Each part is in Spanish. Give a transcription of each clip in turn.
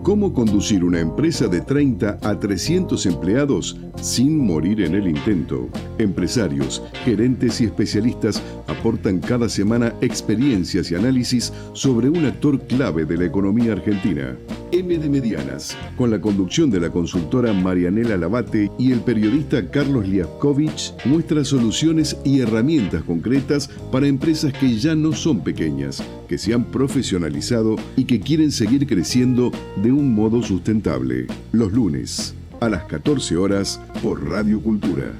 ¿Cómo conducir una empresa de 30 a 300 empleados sin morir en el intento? Empresarios, gerentes y especialistas aportan cada semana experiencias y análisis sobre un actor clave de la economía argentina. M de Medianas, con la conducción de la consultora Marianela Labate y el periodista Carlos Liaskovich, muestra soluciones y herramientas concretas para empresas que ya no son pequeñas, que se han profesionalizado y que quieren seguir creciendo de un modo sustentable. Los lunes, a las 14 horas, por Radio Cultura.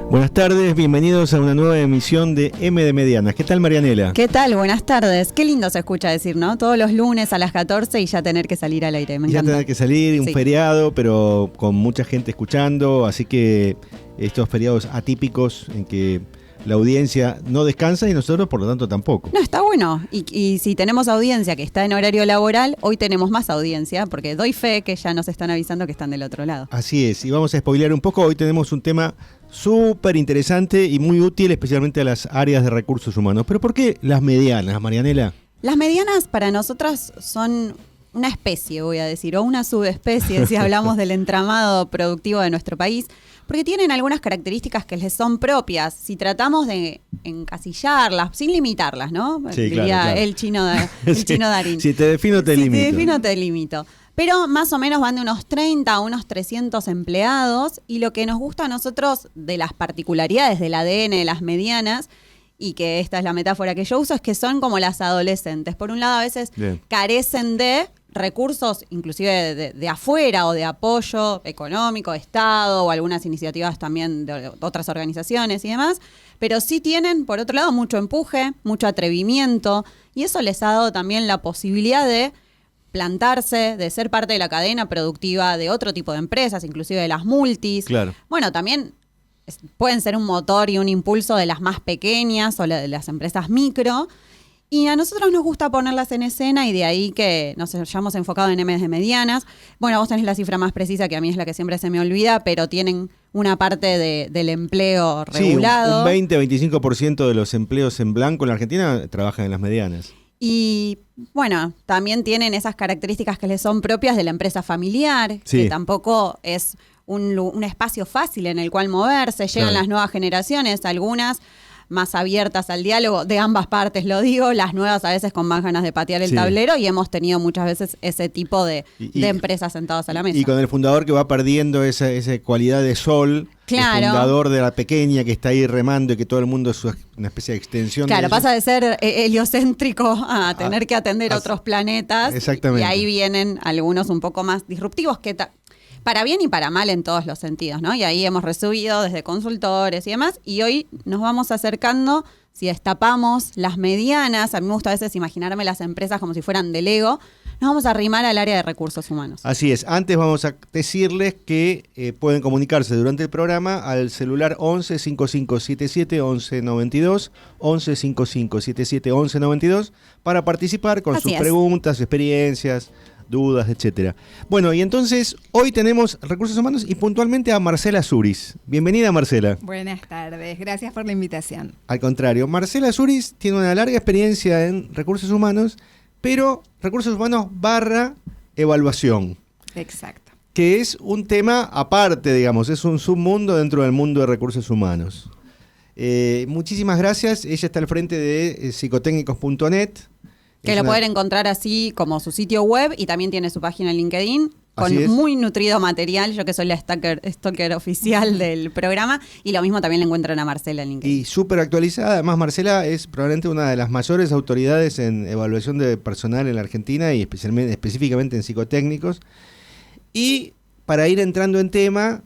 Buenas tardes, bienvenidos a una nueva emisión de M de Medianas. ¿Qué tal, Marianela? ¿Qué tal? Buenas tardes. Qué lindo se escucha decir, ¿no? Todos los lunes a las 14 y ya tener que salir al aire. Me encanta. Ya tener que salir, un feriado, pero con mucha gente escuchando, así que estos feriados atípicos en que la audiencia no descansa y nosotros, por lo tanto, tampoco. No, está bueno. Y si tenemos audiencia que está en horario laboral, hoy tenemos más audiencia, porque doy fe que ya nos están avisando que están del otro lado. Así es, y vamos a spoilear un poco. Hoy tenemos un tema súper interesante y muy útil, especialmente a las áreas de recursos humanos. ¿Pero por qué las medianas, Marianela? Las medianas para nosotras son una especie, voy a decir, o una subespecie, si hablamos del entramado productivo de nuestro país, porque tienen algunas características que les son propias. Si tratamos de encasillarlas, sin limitarlas, ¿no? Sí, diría claro. el chino Darín. Si te defino, te limito. Si te defino, te limito. Pero más o menos van de unos 30 a unos 300 empleados, y lo que nos gusta a nosotros de las particularidades del ADN de las medianas, y que esta es la metáfora que yo uso, es que son como las adolescentes. Por un lado, a veces carecen de recursos, inclusive de afuera, o de apoyo económico, Estado, o algunas iniciativas también de otras organizaciones y demás, pero sí tienen, por otro lado, mucho empuje, mucho atrevimiento, y eso les ha dado también la posibilidad de plantarse, de ser parte de la cadena productiva de otro tipo de empresas, inclusive de las multis. Claro. Bueno, también pueden ser un motor y un impulso de las más pequeñas o de las empresas micro. Y a nosotros nos gusta ponerlas en escena, y de ahí que nos hayamos enfocado en M de Medianas. Bueno, vos tenés la cifra más precisa, que a mí es la que siempre se me olvida, pero tienen una parte del empleo regulado. Sí, un 20-25% de los empleos en blanco en la Argentina trabajan en las medianas. Y bueno, también tienen esas características que les son propias de la empresa familiar, que tampoco es un espacio fácil en el cual moverse. Llegan las nuevas generaciones, algunas más abiertas al diálogo, de ambas partes lo digo, las nuevas a veces con más ganas de patear el tablero, y hemos tenido muchas veces ese tipo de empresas sentadas a la mesa. Y con el fundador que va perdiendo esa cualidad de sol, claro. El fundador de la pequeña que está ahí remando y que todo el mundo es una especie de extensión. Claro, pasa de ser heliocéntrico a tener que atender otros planetas. Exactamente. Y ahí vienen algunos un poco más disruptivos, que para bien y para mal en todos los sentidos, ¿no? Y ahí hemos recibido desde consultores y demás, y hoy nos vamos acercando, si destapamos las medianas, a mí me gusta a veces imaginarme las empresas como si fueran de Lego, nos vamos a arrimar al área de recursos humanos. Así es. Antes vamos a decirles que pueden comunicarse durante el programa al celular 11 5577 1192, 11 5577 1192, para participar con sus preguntas, experiencias, dudas, etcétera. Bueno, y entonces hoy tenemos recursos humanos y puntualmente a Marcela Zuris. Bienvenida, Marcela. Buenas tardes, gracias por la invitación. Al contrario, Marcela Zuris tiene una larga experiencia en recursos humanos, pero recursos humanos / evaluación. Exacto. Que es un tema aparte, digamos, es un submundo dentro del mundo de recursos humanos. Muchísimas gracias. Ella está al frente de psicotécnicos.net. Que lo pueden encontrar así como su sitio web, y también tiene su página en LinkedIn con muy nutrido material. Yo que soy la stalker oficial del programa, y lo mismo también le encuentran a Marcela en LinkedIn. Y súper actualizada. Además, Marcela es probablemente una de las mayores autoridades en evaluación de personal en la Argentina, y específicamente en psicotécnicos. Y para ir entrando en tema,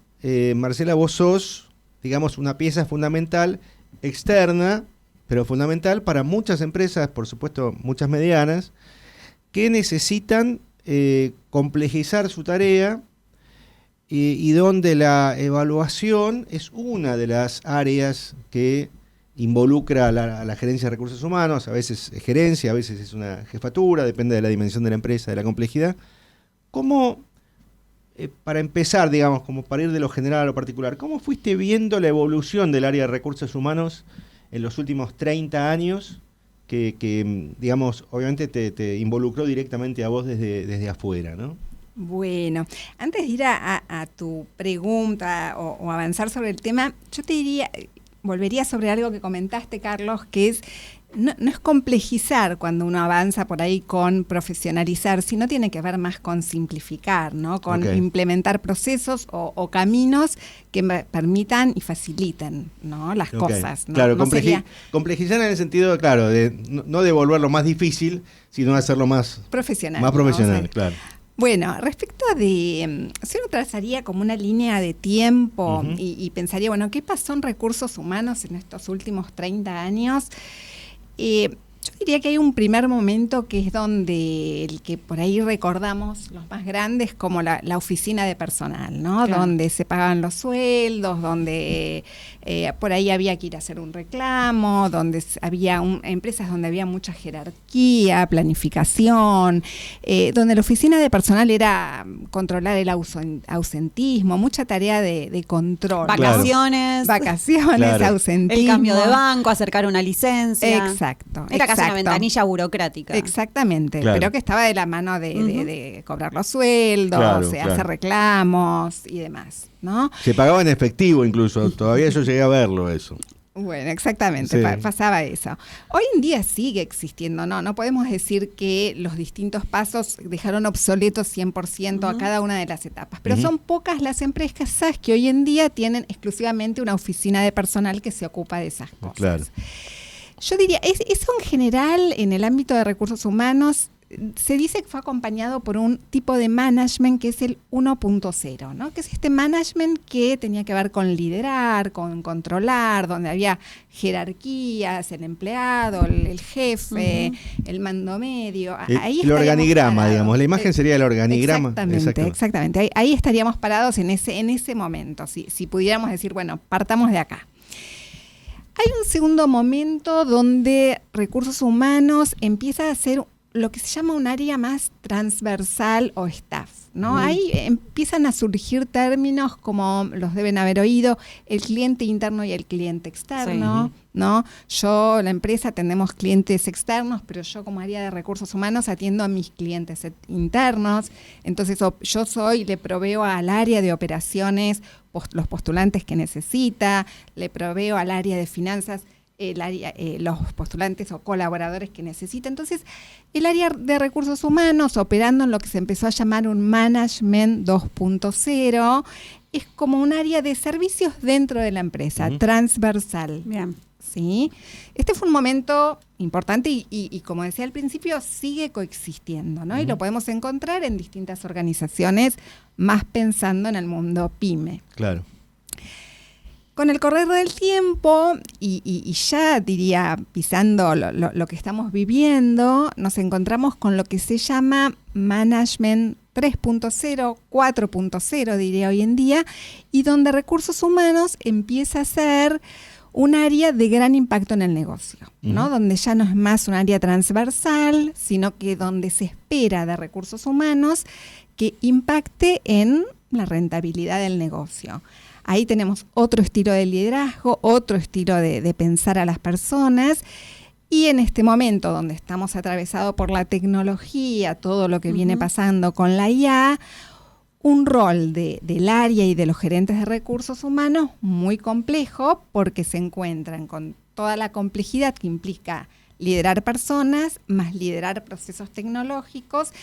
Marcela, vos sos, digamos, una pieza fundamental, externa, pero fundamental para muchas empresas, por supuesto muchas medianas, que necesitan complejizar su tarea, y donde la evaluación es una de las áreas que involucra a la gerencia de recursos humanos. A veces es gerencia, a veces es una jefatura, depende de la dimensión de la empresa, de la complejidad. ¿Cómo para empezar, digamos, como para ir de lo general a lo particular, ¿cómo fuiste viendo la evolución del área de recursos humanos en los últimos 30 años? Que digamos, obviamente te involucró directamente a vos desde afuera, ¿no? Bueno, antes de ir a tu pregunta o avanzar sobre el tema, yo te diría, volvería sobre algo que comentaste, Carlos, que es, no es complejizar cuando uno avanza por ahí con profesionalizar, sino tiene que ver más con simplificar, ¿no? Con implementar procesos o caminos que permitan y faciliten, ¿no? Las cosas. ¿no? Claro, no complejizar en el sentido, claro, de no de volverlo más difícil, sino hacerlo más profesional. Más profesional, ¿no? O sea, claro. Bueno, respecto de, si uno trazaría como una línea de tiempo y pensaría, bueno, ¿qué pasó en recursos humanos en estos últimos 30 años? Yo diría que hay un primer momento que es donde el que por ahí recordamos los más grandes como la oficina de personal, ¿no? Claro. Donde se pagaban los sueldos, donde por ahí había que ir a hacer un reclamo, donde había empresas donde había mucha jerarquía, planificación, donde la oficina de personal era controlar el ausentismo, mucha tarea de control. Vacaciones. ¿no? Vacaciones, ausentismo. El cambio de banco, acercar una licencia. Exacto. Era casi una ventanilla burocrática. Exactamente, pero que estaba de la mano de cobrar los sueldos, hacer reclamos y demás, ¿no? Se pagaba en efectivo incluso, todavía yo llegué a verlo eso. Bueno, exactamente, pasaba eso. Hoy en día sigue existiendo, no podemos decir que los distintos pasos dejaron obsoletos 100% a cada una de las etapas, pero son pocas las empresas que hoy en día tienen exclusivamente una oficina de personal que se ocupa de esas cosas. Claro. Yo diría, eso en general en el ámbito de recursos humanos se dice que fue acompañado por un tipo de management que es el 1.0, ¿no? Que es este management que tenía que ver con liderar, con controlar, donde había jerarquías, el empleado, el jefe, el mando medio. Ahí el organigrama, parados. Digamos, la imagen sería el organigrama. Exactamente. Ahí estaríamos parados en ese momento, si pudiéramos decir, bueno, partamos de acá. Hay un segundo momento donde recursos humanos empieza a ser lo que se llama un área más transversal o staff, ¿no? Ahí empiezan a surgir términos como los deben haber oído, el cliente interno y el cliente externo, ¿no? Yo, la empresa, tenemos clientes externos, pero yo como área de recursos humanos atiendo a mis clientes internos. Entonces le proveo al área de operaciones los postulantes que necesita, le proveo al área de finanzas los postulantes o colaboradores que necesita. Entonces, el área de recursos humanos, operando en lo que se empezó a llamar un Management 2.0, es como un área de servicios dentro de la empresa, transversal. Bien. ¿Sí? Este fue un momento importante y como decía al principio, sigue coexistiendo, ¿no? Y lo podemos encontrar en distintas organizaciones, más pensando en el mundo PYME. Claro. Con el correr del tiempo y ya diría pisando lo que estamos viviendo, nos encontramos con lo que se llama Management 3.0, 4.0 diría hoy en día, y donde recursos humanos empieza a ser un área de gran impacto en el negocio, ¿no? Donde ya no es más un área transversal, sino que donde se espera de recursos humanos que impacte en la rentabilidad del negocio. Ahí tenemos otro estilo de liderazgo, otro estilo de pensar a las personas, y en este momento donde estamos atravesados por la tecnología, todo lo que viene pasando con la IA, un rol del área y de los gerentes de recursos humanos muy complejo, porque se encuentran con toda la complejidad que implica liderar personas, más liderar procesos tecnológicos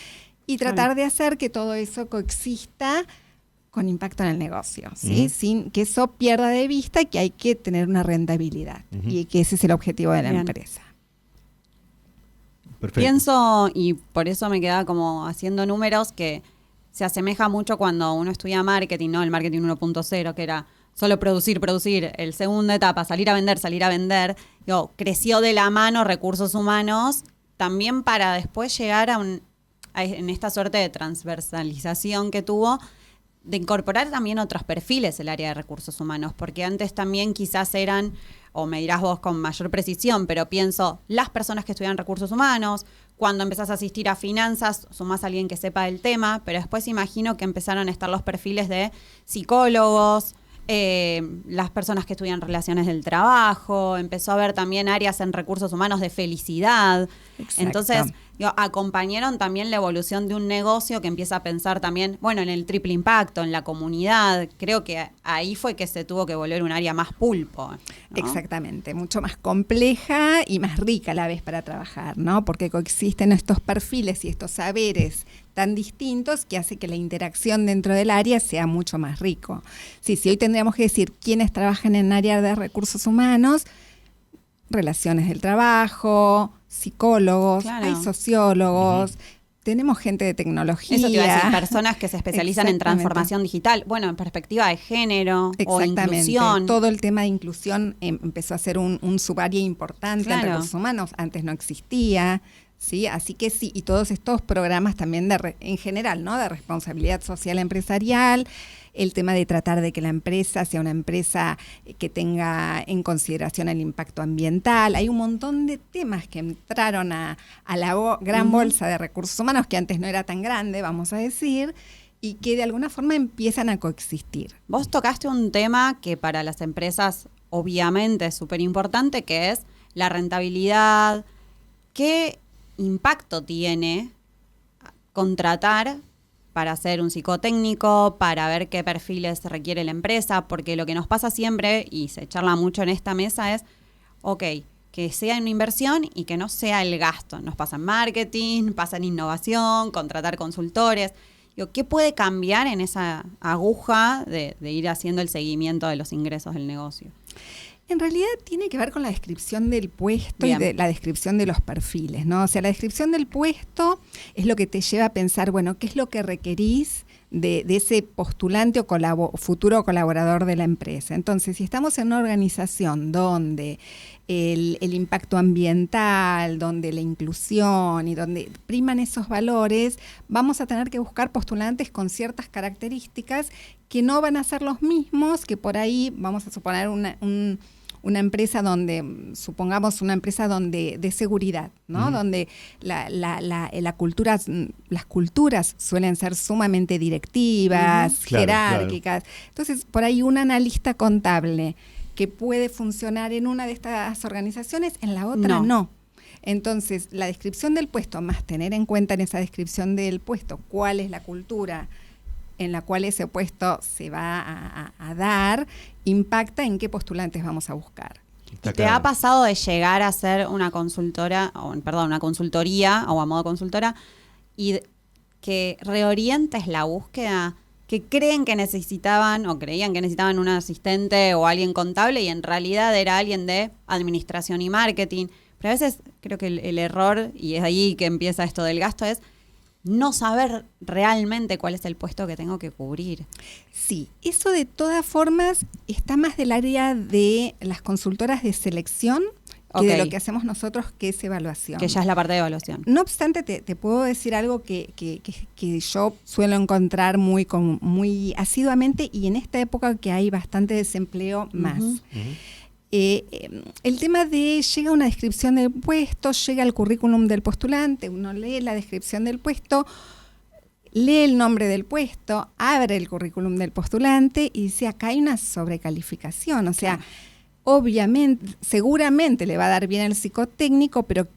y tratar de hacer que todo eso coexista con impacto en el negocio, ¿sí? Sin que eso pierda de vista que hay que tener una rentabilidad y que ese es el objetivo de la empresa. Perfecto. Pienso, y por eso me quedaba como haciendo números, que se asemeja mucho cuando uno estudia marketing, ¿no? El marketing 1.0, que era solo producir. El segunda etapa, salir a vender. Digo, creció de la mano recursos humanos, también para después llegar en esta suerte de transversalización que tuvo, de incorporar también otros perfiles el área de recursos humanos, porque antes también quizás eran, o me dirás vos con mayor precisión, pero pienso las personas que estudian recursos humanos, Cuando empezás a asistir a finanzas, sumás a alguien que sepa del tema, pero después imagino que empezaron a estar los perfiles de psicólogos, las personas que estudian relaciones del trabajo, empezó a haber también áreas en recursos humanos de felicidad. Exacto. Entonces, acompañaron también la evolución de un negocio que empieza a pensar también, bueno, en el triple impacto, en la comunidad. Creo que ahí fue que se tuvo que volver un área más pulpo, ¿no? Exactamente, mucho más compleja y más rica a la vez para trabajar, ¿no? Porque coexisten estos perfiles y estos saberes tan distintos que hace que la interacción dentro del área sea mucho más rico. Sí, si hoy tendríamos que decir quiénes trabajan en área de recursos humanos, relaciones del trabajo, psicólogos, Claro. hay sociólogos, tenemos gente de tecnología. Eso te iba a decir, personas que se especializan en transformación digital, bueno, en perspectiva de género o inclusión. Todo el tema de inclusión empezó a ser un subárea importante Claro. en recursos humanos, antes no existía. ¿Sí? Así que sí, y todos estos programas también en general, ¿no? De responsabilidad social empresarial, el tema de tratar de que la empresa sea una empresa que tenga en consideración el impacto ambiental. Hay un montón de temas que entraron a la gran bolsa de recursos humanos, que antes no era tan grande, vamos a decir, y que de alguna forma empiezan a coexistir. Vos tocaste un tema que para las empresas obviamente es súper importante, que es la rentabilidad. ¿Qué impacto tiene contratar para hacer un psicotécnico, para ver qué perfiles requiere la empresa? Porque lo que nos pasa siempre, y se charla mucho en esta mesa, es, ok, que sea una inversión y que no sea el gasto. Nos pasa en marketing, pasa en innovación, contratar consultores. Digo, ¿qué puede cambiar en esa aguja de ir haciendo el seguimiento de los ingresos del negocio? En realidad tiene que ver con la descripción del puesto Bien. y de la descripción de los perfiles, ¿no? O sea, la descripción del puesto es lo que te lleva a pensar, bueno, ¿qué es lo que requerís de ese postulante o futuro colaborador de la empresa? Entonces, si estamos en una organización donde el impacto ambiental, donde la inclusión y donde priman esos valores, vamos a tener que buscar postulantes con ciertas características que no van a ser los mismos que por ahí, vamos a suponer una empresa donde, supongamos una empresa donde de seguridad, ¿no? Uh-huh. Donde las culturas suelen ser sumamente directivas, uh-huh. jerárquicas. Claro. Entonces, por ahí un analista contable que puede funcionar en una de estas organizaciones, en la otra no. Entonces, la descripción del puesto, más tener en cuenta en esa descripción del puesto cuál es la cultura en la cual ese puesto se va a dar, impacta en qué postulantes vamos a buscar. ¿Te ha pasado de llegar a ser una consultora, una consultoría o a modo consultora, y que reorientes la búsqueda, que creen que necesitaban o creían que necesitaban un asistente o alguien contable y en realidad era alguien de administración y marketing? Pero a veces creo que el error, y es ahí que empieza esto del gasto, es no saber realmente cuál es el puesto que tengo que cubrir. Sí, eso de todas formas está más del área de las consultoras de selección que de lo que hacemos nosotros, que es evaluación. Que ya es la parte de evaluación. No obstante, te puedo decir algo que yo suelo encontrar muy asiduamente, y en esta época que hay bastante desempleo más. Uh-huh. El tema de llega una descripción del puesto, llega el currículum del postulante, uno lee la descripción del puesto, lee el nombre del puesto, abre el currículum del postulante y dice, acá hay una sobrecalificación. O sea, obviamente, seguramente le va a dar bien el psicotécnico, pero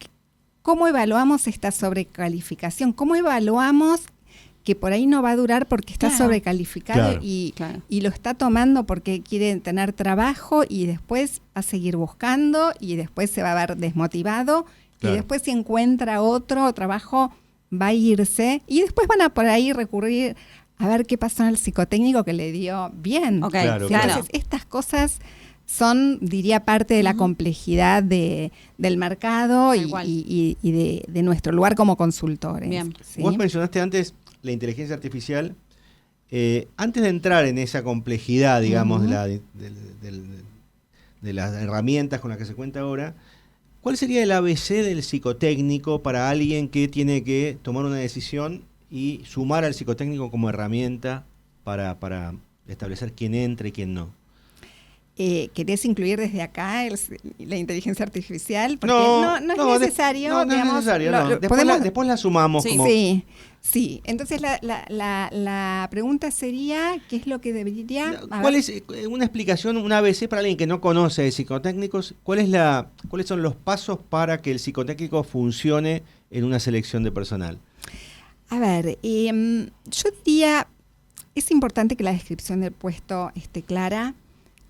¿cómo evaluamos esta sobrecalificación? ¿Cómo evaluamos que por ahí no va a durar porque está sobrecalificado y lo está tomando porque quiere tener trabajo y después va a seguir buscando y después se va a ver desmotivado y después si encuentra otro trabajo va a irse y después van a por ahí recurrir a ver qué pasó en el psicotécnico que le dio bien? Entonces, estas cosas son, diría, parte de la complejidad del mercado y de nuestro lugar como consultores. Bien. Vos mencionaste antes la inteligencia artificial. Antes de entrar en esa complejidad, digamos, de las herramientas con las que se cuenta ahora, ¿cuál sería el ABC del psicotécnico para alguien que tiene que tomar una decisión y sumar al psicotécnico como herramienta para establecer quién entra y quién no? ¿Querés incluir desde acá la inteligencia artificial? Porque No es necesario. No es necesario. Después la sumamos. Sí. Como... Sí. Entonces la pregunta sería, ¿qué es lo que debería...? ¿Cuál es una explicación, una ABC para alguien que no conoce de psicotécnicos? ¿Cuáles son los pasos para que el psicotécnico funcione en una selección de personal? A ver, yo diría, es importante que la descripción del puesto esté clara.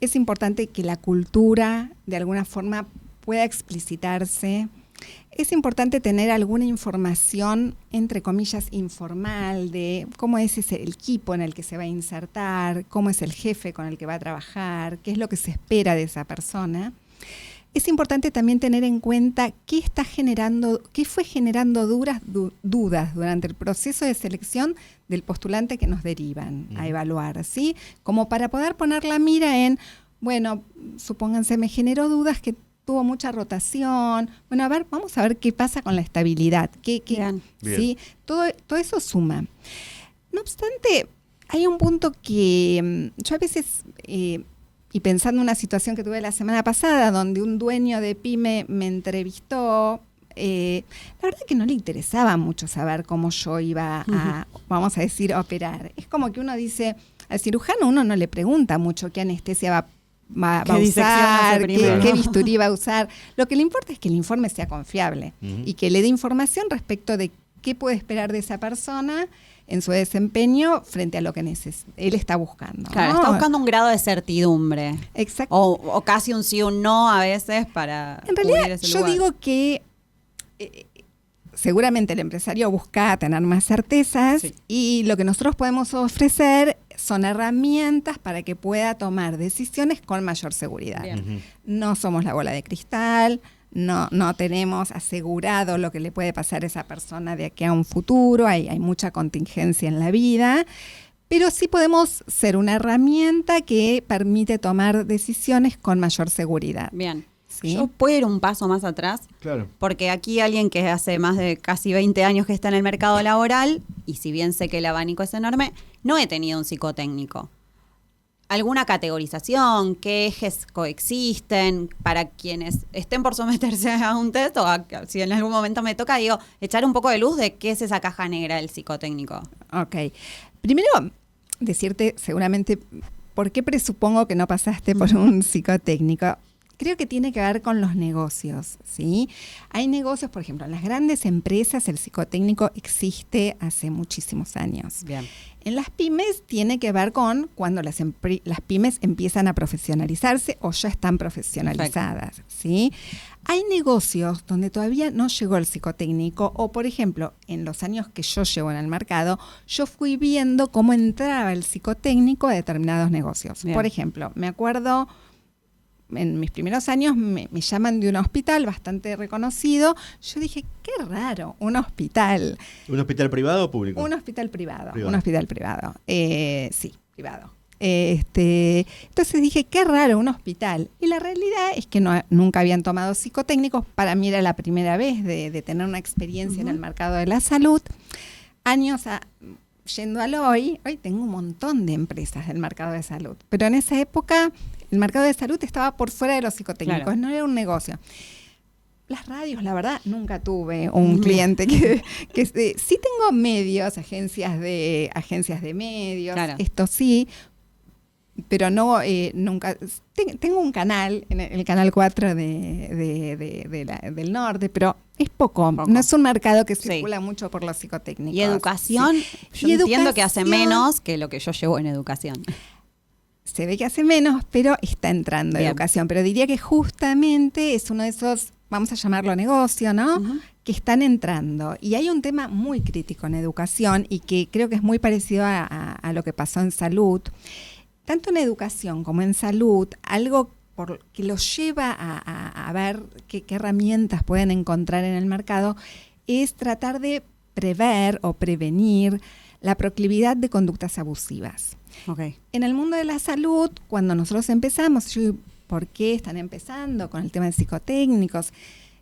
Es importante que la cultura, de alguna forma, pueda explicitarse. Es importante tener alguna información, entre comillas, informal, de cómo es el equipo en el que se va a insertar, cómo es el jefe con el que va a trabajar, qué es lo que se espera de esa persona. Es importante también tener en cuenta qué fue generando dudas durante el proceso de selección del postulante que nos derivan a evaluar, ¿sí? Como para poder poner la mira en, bueno, supónganse, me generó dudas que tuvo mucha rotación. Bueno, vamos a ver qué pasa con la estabilidad. Bien. ¿Sí? Todo eso suma. No obstante, hay un punto que yo a veces... y pensando en una situación que tuve la semana pasada, donde un dueño de pyme me entrevistó, la verdad que no le interesaba mucho saber cómo yo iba a, vamos a decir, operar. Es como que uno dice, al cirujano uno no le pregunta mucho qué anestesia va a usar, qué bisturí va a usar. Lo que le importa es que el informe sea confiable y que le dé información respecto de qué puede esperar de esa persona en su desempeño frente a lo que él está buscando. Claro, ¿no? está buscando un grado de certidumbre. Exacto. O casi un sí o un no a veces para En realidad, cubrir ese yo lugar. digo que seguramente el empresario busca tener más certezas y lo que nosotros podemos ofrecer son herramientas para que pueda tomar decisiones con mayor seguridad. No somos la bola de cristal, no tenemos asegurado lo que le puede pasar a esa persona de aquí a un futuro, hay mucha contingencia en la vida, pero sí podemos ser una herramienta que permite tomar decisiones con mayor seguridad. Bien. ¿Sí? Yo puedo ir un paso más atrás, Claro. porque aquí alguien que hace más de casi 20 años que está en el mercado laboral, y si bien sé que el abanico es enorme, no he tenido un psicotécnico. ¿Alguna categorización? ¿Qué ejes coexisten para quienes estén por someterse a un test? O si en algún momento me toca, digo, echar un poco de luz de qué es esa caja negra del psicotécnico. Ok. Primero, decirte seguramente por qué presupongo que no pasaste por un psicotécnico. Creo que tiene que ver con los negocios, ¿sí? Hay negocios, por ejemplo, en las grandes empresas el psicotécnico existe hace muchísimos años. Bien. En las pymes tiene que ver con cuando las pymes empiezan a profesionalizarse o ya están profesionalizadas, ¿sí? Hay negocios donde todavía no llegó el psicotécnico o, por ejemplo, en los años que yo llevo en el mercado, yo fui viendo cómo entraba el psicotécnico a determinados negocios. Bien. Por ejemplo, me acuerdo... En mis primeros años me llaman de un hospital bastante reconocido. Yo dije, qué raro, un hospital. ¿Un hospital privado o público? Un hospital privado. Privado. Un hospital privado. Sí, privado. Entonces dije, qué raro, un hospital. Y la realidad es que nunca habían tomado psicotécnicos. Para mí era la primera vez de tener una experiencia en el mercado de la salud. Años yendo al hoy tengo un montón de empresas del mercado de salud. Pero en esa época... El mercado de salud estaba por fuera de los psicotécnicos, claro. No era un negocio. Las radios, la verdad, nunca tuve un cliente que sí tengo medios, agencias de medios, claro. Esto sí, pero no nunca. Tengo un canal, en el canal 4 del norte, pero es poco. No es un mercado que circula mucho por los psicotécnicos. ¿Y educación? Sí. Yo entiendo que hace menos que lo que yo llevo en educación. Se ve que hace menos, pero está entrando en educación. Pero diría que justamente es uno de esos, vamos a llamarlo negocio, ¿no? Que están entrando. Y hay un tema muy crítico en educación y que creo que es muy parecido a lo que pasó en salud. Tanto en educación como en salud, algo que los lleva a ver qué herramientas pueden encontrar en el mercado es tratar de prever o prevenir la proclividad de conductas abusivas. Okay. En el mundo de la salud, cuando nosotros empezamos, ¿por qué están empezando con el tema de psicotécnicos?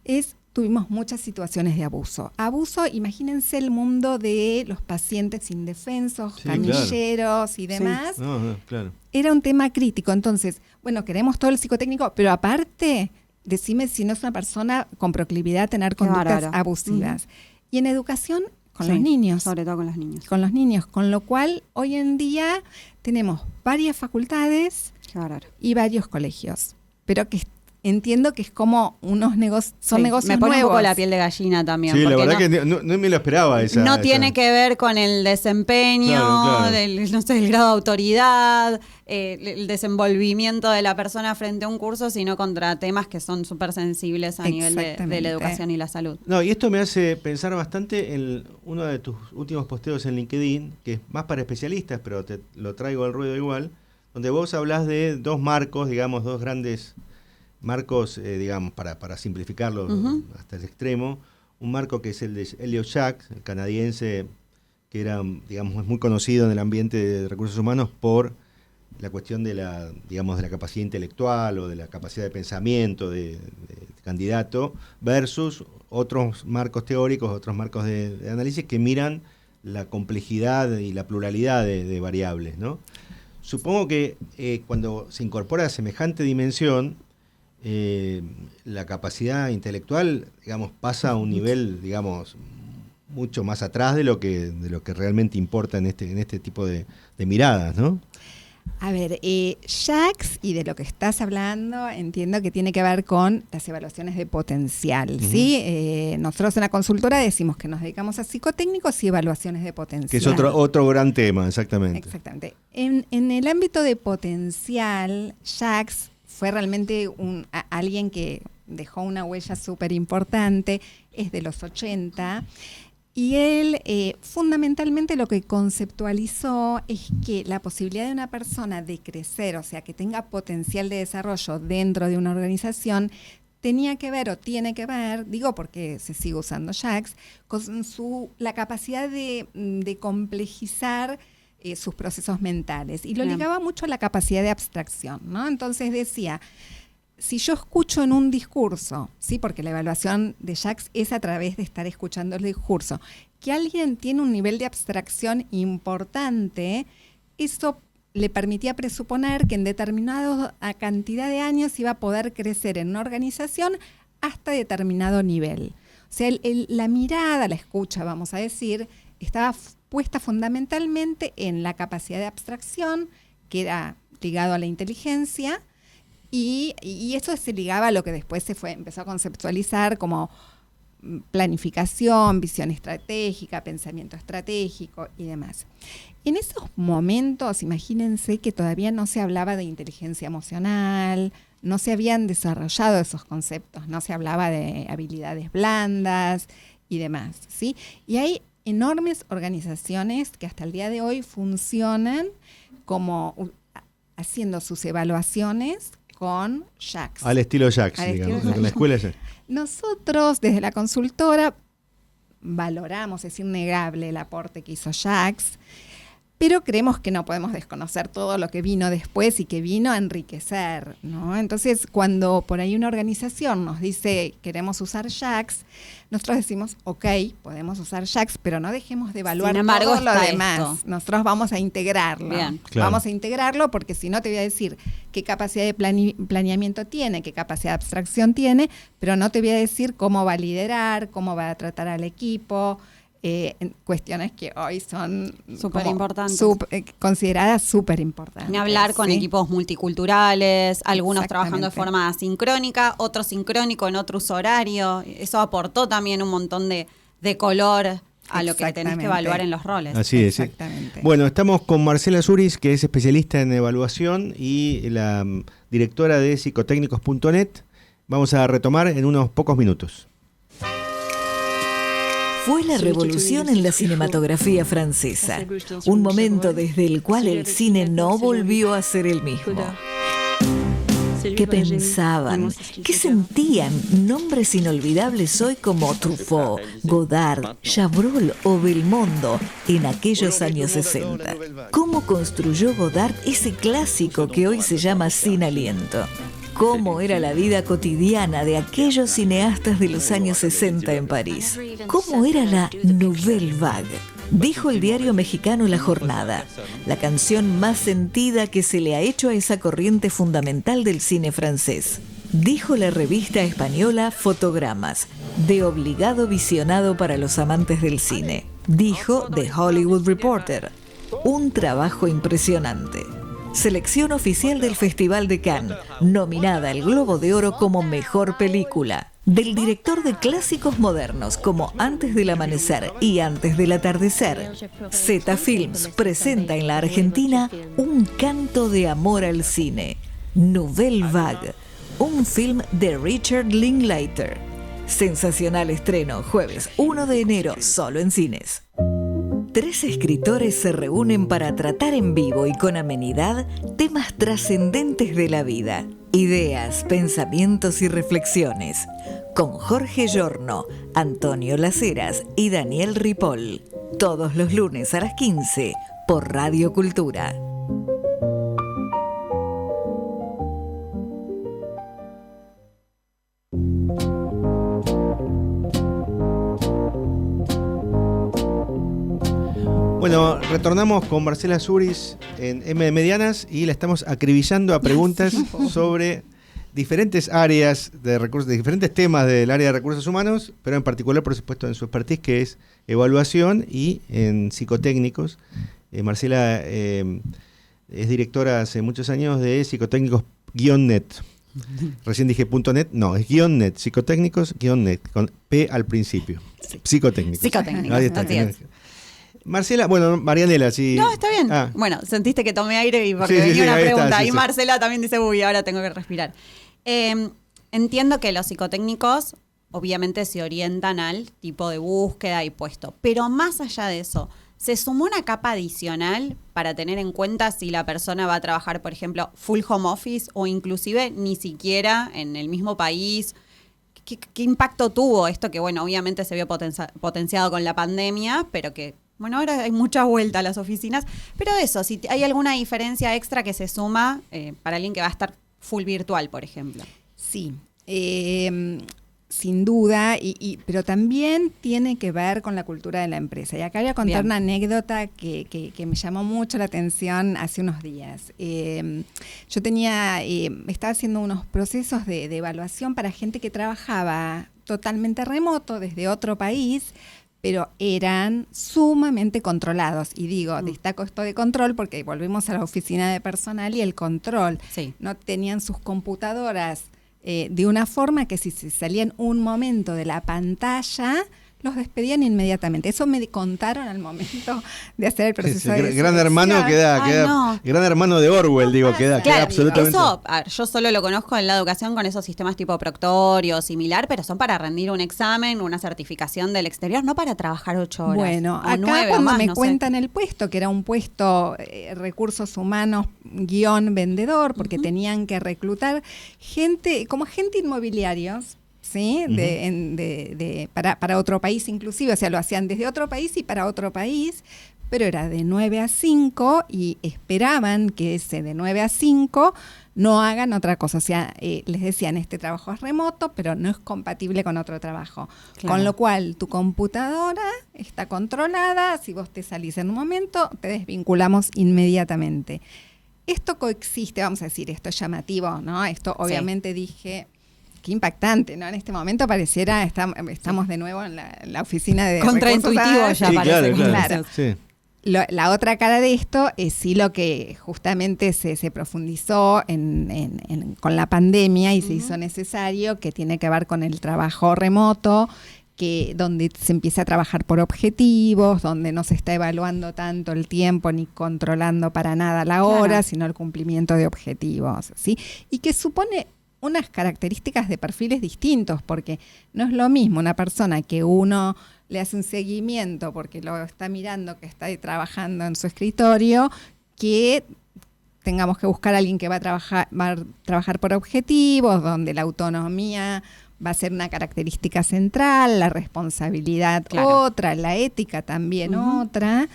Es tuvimos muchas situaciones de abuso. Abuso, imagínense el mundo de los pacientes indefensos, Sí, camilleros y demás. No, claro. Era un tema crítico. Entonces, bueno, queremos todo el psicotécnico, pero aparte, decime si no es una persona con proclividad a tener Qué conductas bárbaro. abusivas. Y en educación, con Sí, los niños. Sobre todo con los niños. Con los niños, con lo cual hoy en día tenemos varias facultades Qué bárbaro. y varios colegios, pero que entiendo que es como unos negocios, son Sí, negocios me pone nuevos. un poco la piel de gallina también. Sí, la porque verdad no, que no me lo esperaba esa. no tiene que ver con el desempeño, Claro. no sé, el grado de autoridad, el desenvolvimiento de la persona frente a un curso, sino contra temas que son súper sensibles a nivel de la Exactamente. educación y la salud. No, y esto me hace pensar bastante en uno de tus últimos posteos en LinkedIn, que es más para especialistas, pero te lo traigo al ruedo igual, donde vos hablás de dos marcos, digamos, dos grandes marcos, digamos, para simplificarlo hasta el extremo. Un marco que es el de Elliot Jaques, el canadiense, que era, digamos, es muy conocido en el ambiente de recursos humanos por la cuestión de la, digamos, de la capacidad intelectual o de la capacidad de pensamiento de candidato, versus otros marcos teóricos, otros marcos de análisis que miran la complejidad y la pluralidad de variables, ¿no? Supongo que cuando se incorpora semejante dimensión, la capacidad intelectual, digamos, pasa a un nivel, digamos, mucho más atrás de lo que realmente importa en este tipo de miradas, ¿no? A ver, Jaques, y de lo que estás hablando, entiendo que tiene que ver con las evaluaciones de potencial, ¿sí? Nosotros en la consultora decimos que nos dedicamos a psicotécnicos y evaluaciones de potencial. Que es otro gran tema, exactamente. Exactamente. En el ámbito de potencial, Jaques fue realmente alguien que dejó una huella súper importante, es de los 80, y él fundamentalmente lo que conceptualizó es que la posibilidad de una persona de crecer, o sea, que tenga potencial de desarrollo dentro de una organización, tenía que ver o tiene que ver, digo porque se sigue usando Jaques, con la capacidad de complejizar sus procesos mentales. Y lo Bien. ligaba mucho a la capacidad de abstracción, ¿no? Entonces decía, si yo escucho en un discurso, ¿sí? Porque la evaluación de Jaques es a través de estar escuchando el discurso, que alguien tiene un nivel de abstracción importante, eso le permitía presuponer que en determinada cantidad de años iba a poder crecer en una organización hasta determinado nivel. O sea, la mirada, la escucha, vamos a decir, estaba puesta fundamentalmente en la capacidad de abstracción, que era ligado a la inteligencia, y eso se ligaba a lo que después empezó a conceptualizar como planificación, visión estratégica, pensamiento estratégico y demás. En esos momentos, imagínense que todavía no se hablaba de inteligencia emocional, no se habían desarrollado esos conceptos, no se hablaba de habilidades blandas y demás, ¿sí? Y hay enormes organizaciones que hasta el día de hoy funcionan como haciendo sus evaluaciones con Jaques. Al estilo Jaques, Al estilo digamos, Jaques. con la escuela Jaques. Nosotros, desde la consultora, valoramos, es innegable el aporte que hizo Jaques, pero creemos que no podemos desconocer todo lo que vino después y que vino a enriquecer, ¿no? Entonces, cuando por ahí una organización nos dice queremos usar Jaques, nosotros decimos, ok, podemos usar Jaques, pero no dejemos de evaluar Sin embargo, todo lo está demás. esto. Nosotros vamos a integrarlo. Bien. Claro. Vamos a integrarlo porque si no te voy a decir qué capacidad de planeamiento tiene, qué capacidad de abstracción tiene, pero no te voy a decir cómo va a liderar, cómo va a tratar al equipo, cuestiones que hoy son Súper como importantes. Consideradas súper importantes. Ni hablar con ¿sí? equipos multiculturales, algunos trabajando de Exactamente. forma asincrónica, otros sincrónico en otro uso horario. Eso aportó también un montón de color a lo que tenés que Exactamente. evaluar en los roles. Así es. ¿sí? Exactamente. Bueno, estamos con Marcela Zuris, que es especialista en evaluación y la directora de psicotécnicos.net. Vamos a retomar en unos pocos minutos. Fue la revolución en la cinematografía francesa, un momento desde el cual el cine no volvió a ser el mismo. ¿Qué pensaban? ¿Qué sentían nombres inolvidables hoy como Truffaut, Godard, Chabrol o Belmondo en aquellos años 60? ¿Cómo construyó Godard ese clásico que hoy se llama Sin Aliento? cómo era la vida cotidiana de aquellos cineastas de los años 60 en París. ¿Cómo era la Nouvelle Vague? Dijo el diario mexicano La Jornada, la canción más sentida que se le ha hecho a esa corriente fundamental del cine francés. Dijo la revista española Fotogramas, de obligado visionado para los amantes del cine. Dijo The Hollywood Reporter, un trabajo impresionante. Selección oficial del Festival de Cannes, nominada al Globo de Oro como Mejor Película. Del director de clásicos modernos como Antes del Amanecer y Antes del Atardecer, Zeta Films presenta en la Argentina un canto de amor al cine, Nouvelle Vague, un film de Richard Linklater. Sensacional estreno, jueves 1 de enero, solo en cines. 3 escritores se reúnen para tratar en vivo y con amenidad temas trascendentes de la vida, ideas, pensamientos y reflexiones. Con Jorge Giorno, Antonio Laceras y Daniel Ripoll. Todos los lunes a las 15 por Radio Cultura. Bueno, retornamos con Marcela Zuris en M de Medianas y la estamos acribillando a preguntas sobre diferentes áreas de recursos, de diferentes temas del área de recursos humanos, pero en particular, por supuesto, en su expertise, que es evaluación y en psicotécnicos. Marcela es directora hace muchos años de psicotécnicos-net. Recién dije .net, no, es -net, psicotécnicos-net, con P al principio. Sí. Psicotécnicos. Psicotécnicos, ahí está. así es. Marcela, bueno, Marianela, sí. No, está bien. Bueno, sentiste que tomé aire y porque venía una pregunta. Está, y Marcela también dice, uy, ahora tengo que respirar. Entiendo que los psicotécnicos obviamente se orientan al tipo de búsqueda y puesto, pero más allá de eso, ¿se sumó una capa adicional para tener en cuenta si la persona va a trabajar, por ejemplo, full home office o inclusive ni siquiera en el mismo país? ¿Qué impacto tuvo esto que, bueno, obviamente se vio potenciado con la pandemia, pero que, bueno, ahora hay mucha vuelta a las oficinas? Pero eso, si hay alguna diferencia extra que se suma para alguien que va a estar full virtual, por ejemplo. Sí, sin duda, pero también tiene que ver con la cultura de la empresa. Y acá voy a contar una anécdota que me llamó mucho la atención hace unos días. Yo estaba haciendo unos procesos de evaluación para gente que trabajaba totalmente remoto desde otro país, pero eran sumamente controlados. Y digo, destaco esto de control porque volvemos a la oficina de personal y el control. Sí. No tenían sus computadoras de una forma que si se salían un momento de la pantalla, los despedían inmediatamente. Eso me contaron al momento de hacer el proceso de Gran Hermano queda Gran Hermano de Orwell, digo, queda absolutamente. Eso, yo solo lo conozco en la educación con esos sistemas tipo Proctorio o similar, pero son para rendir un examen, una certificación del exterior, no para trabajar 8 horas. Bueno, acá 9 cuando más, me cuentan el puesto, que era un puesto recursos humanos _vendedor, porque tenían que reclutar gente, como agentes inmobiliarios, ¿sí? Para otro país inclusive, o sea, lo hacían desde otro país y para otro país, pero era de 9 a 5 y esperaban que ese de 9 a 5 no hagan otra cosa. O sea, les decían, este trabajo es remoto, pero no es compatible con otro trabajo. Claro. Con lo cual, tu computadora está controlada, si vos te salís en un momento, te desvinculamos inmediatamente. Esto coexiste, vamos a decir, esto es llamativo, ¿no? Esto obviamente dije... Qué impactante, ¿no? En este momento pareciera, estamos de nuevo en la oficina de contraintuitivo ya parece. Claro. Sí. La otra cara de esto es sí lo que justamente se profundizó con la pandemia y se hizo necesario, que tiene que ver con el trabajo remoto, donde se empieza a trabajar por objetivos, donde no se está evaluando tanto el tiempo ni controlando para nada la hora, sino el cumplimiento de objetivos, ¿sí? Y que supone unas características de perfiles distintos, porque no es lo mismo una persona que uno le hace un seguimiento porque lo está mirando, que está trabajando en su escritorio, que tengamos que buscar a alguien que va a trabajar por objetivos, donde la autonomía va a ser una característica central, la responsabilidad otra, la ética también otra,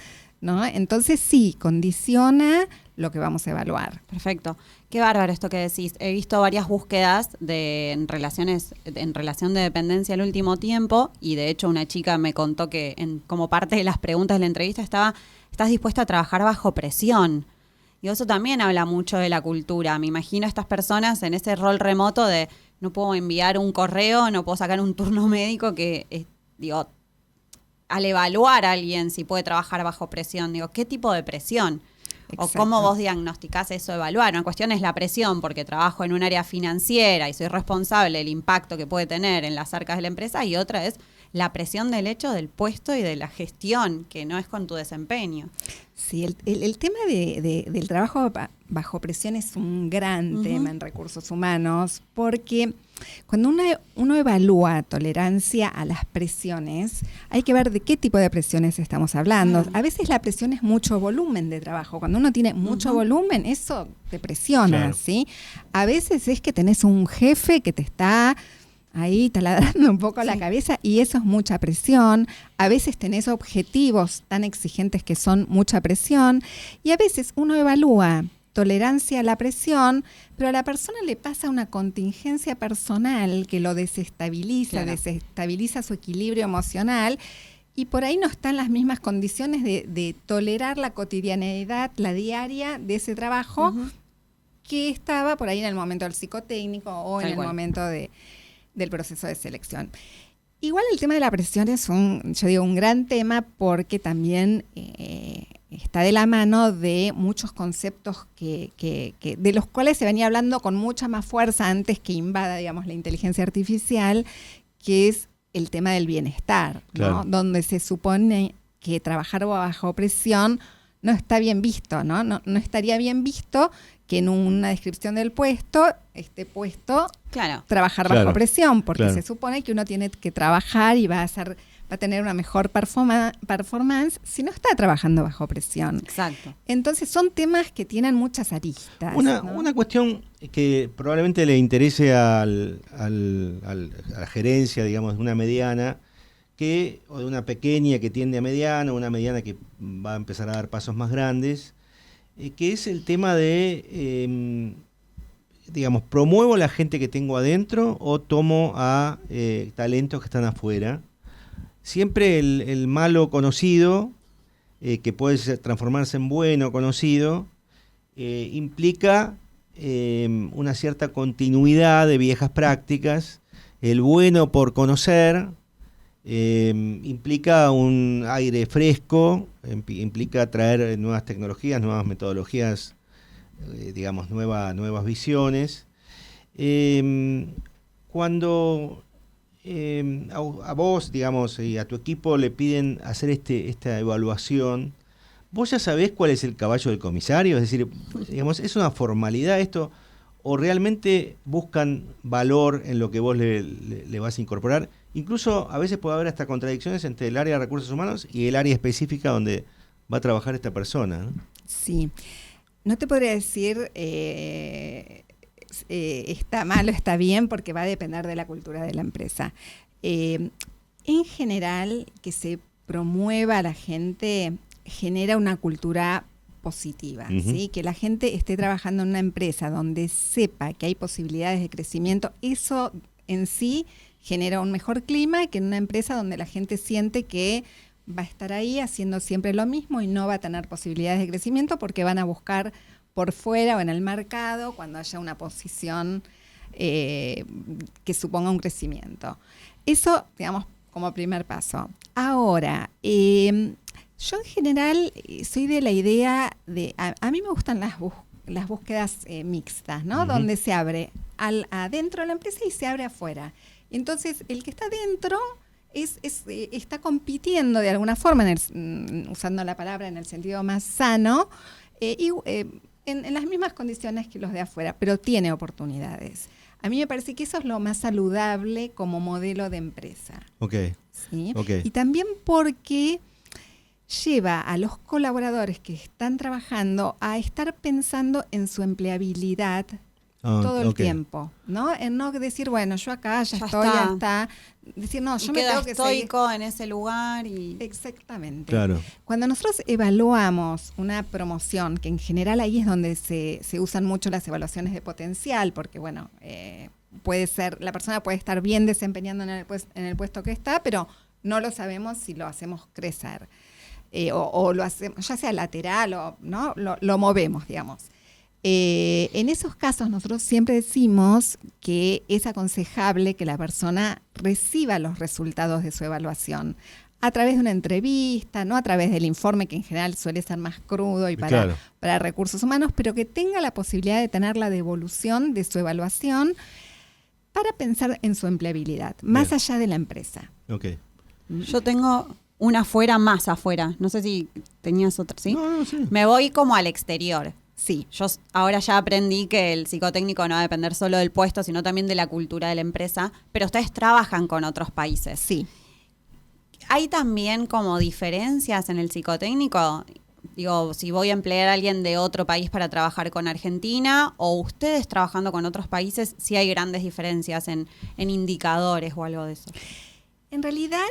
¿no? Entonces sí, condiciona lo que vamos a evaluar. Perfecto. Qué bárbaro esto que decís. He visto varias búsquedas en relación de dependencia el último tiempo, y de hecho una chica me contó que como parte de las preguntas de la entrevista estás dispuesta a trabajar bajo presión. Y eso también habla mucho de la cultura. Me imagino a estas personas en ese rol remoto de no puedo enviar un correo, no puedo sacar un turno médico, que digo, al evaluar a alguien si puede trabajar bajo presión, digo, ¿qué tipo de presión? Exacto. O cómo vos diagnosticás eso, evaluar. Una cuestión es la presión, porque trabajo en un área financiera y soy responsable del impacto que puede tener en las arcas de la empresa, y otra es la presión del hecho del puesto y de la gestión, que no es con tu desempeño. Sí, el tema del trabajo bajo presión es un gran tema en recursos humanos, porque cuando uno evalúa tolerancia a las presiones, hay que ver de qué tipo de presiones estamos hablando. A veces la presión es mucho volumen de trabajo. Cuando uno tiene mucho volumen, eso te presiona, Claro. ¿sí? A veces es que tenés un jefe que te está ahí taladrando un poco la cabeza, y eso es mucha presión. A veces tenés objetivos tan exigentes que son mucha presión, y a veces uno evalúa tolerancia a la presión, pero a la persona le pasa una contingencia personal que lo desestabiliza, Claro. desestabiliza su equilibrio emocional, y por ahí no están las mismas condiciones de tolerar la cotidianeidad, la diaria de ese trabajo que estaba por ahí en el momento del psicotécnico o Tal en el cual. momento del proceso de selección. Igual el tema de la presión es un gran tema, porque también está de la mano de muchos conceptos de los cuales se venía hablando con mucha más fuerza antes que invada, digamos, la inteligencia artificial, que es el tema del bienestar, ¿no? Claro. Donde se supone que trabajar bajo presión no está bien visto, ¿no? No estaría bien visto que en una descripción del puesto esté puesto Claro. trabajar Claro, bajo presión, porque claro. se supone que uno tiene que trabajar y va a tener una mejor performance si no está trabajando bajo presión. Exacto. Entonces son temas que tienen muchas aristas. Una ¿no? cuestión que probablemente le interese a la gerencia, digamos, de una mediana, o de una pequeña que tiende a mediana, o una mediana que va a empezar a dar pasos más grandes, que es el tema de, digamos, ¿promuevo la gente que tengo adentro o tomo a talentos que están afuera? Siempre el malo conocido, que puede transformarse en bueno conocido, implica una cierta continuidad de viejas prácticas. El bueno por conocer implica un aire fresco, implica traer nuevas tecnologías, nuevas metodologías, digamos, nuevas visiones. Cuando a vos, digamos, y a tu equipo le piden hacer esta evaluación, ¿vos ya sabés cuál es el caballo del comisario? Es decir, digamos, ¿es una formalidad esto? ¿O realmente buscan valor en lo que vos le vas a incorporar? Incluso a veces puede haber hasta contradicciones entre el área de recursos humanos y el área específica donde va a trabajar esta persona, ¿no? Sí. No te podría decir está mal o está bien, porque va a depender de la cultura de la empresa. En general, que se promueva a la gente genera una cultura positiva, ¿sí? Que la gente esté trabajando en una empresa donde sepa que hay posibilidades de crecimiento, eso en sí genera un mejor clima que en una empresa donde la gente siente que va a estar ahí haciendo siempre lo mismo y no va a tener posibilidades de crecimiento, porque van a buscar por fuera o en el mercado cuando haya una posición que suponga un crecimiento. Eso, digamos, como primer paso. Ahora, yo en general soy de la idea de, a mí me gustan las búsquedas mixtas, ¿no? Uh-huh. Donde se abre adentro de la empresa y se abre afuera. Entonces, el que está dentro está compitiendo de alguna forma, usando la palabra en el sentido más sano, en las mismas condiciones que los de afuera, pero tiene oportunidades. A mí me parece que eso es lo más saludable como modelo de empresa. Ok. ¿Sí? Okay. Y también porque lleva a los colaboradores que están trabajando a estar pensando en su empleabilidad todo el ok. tiempo, ¿no? En no decir, bueno, yo acá ya estoy, está. ya está. Decir, no, yo Y me queda tengo que seguir. estoico en ese lugar y... Exactamente. Claro. Cuando nosotros evaluamos una promoción, que en general ahí es donde se usan mucho las evaluaciones de potencial, porque bueno, puede ser, la persona puede estar bien desempeñando en el puesto que está, pero no lo sabemos si lo hacemos crecer. O lo hacemos, ya sea lateral o no, lo movemos, digamos. En esos casos nosotros siempre decimos que es aconsejable que la persona reciba los resultados de su evaluación a través de una entrevista, no a través del informe, que en general suele ser más crudo y Claro. para recursos humanos, pero que tenga la posibilidad de tener la devolución de su evaluación para pensar en su empleabilidad, más Bien. allá de la empresa. Ok. Yo tengo una más afuera. No sé si tenías otra, ¿sí? No, sí. Me voy como al exterior. Sí. Yo ahora ya aprendí que el psicotécnico no va a depender solo del puesto, sino también de la cultura de la empresa, pero ustedes trabajan con otros países. Sí. ¿Hay también como diferencias en el psicotécnico? Digo, si voy a emplear a alguien de otro país para trabajar con Argentina o ustedes trabajando con otros países, si hay grandes diferencias en indicadores o algo de eso. En realidad,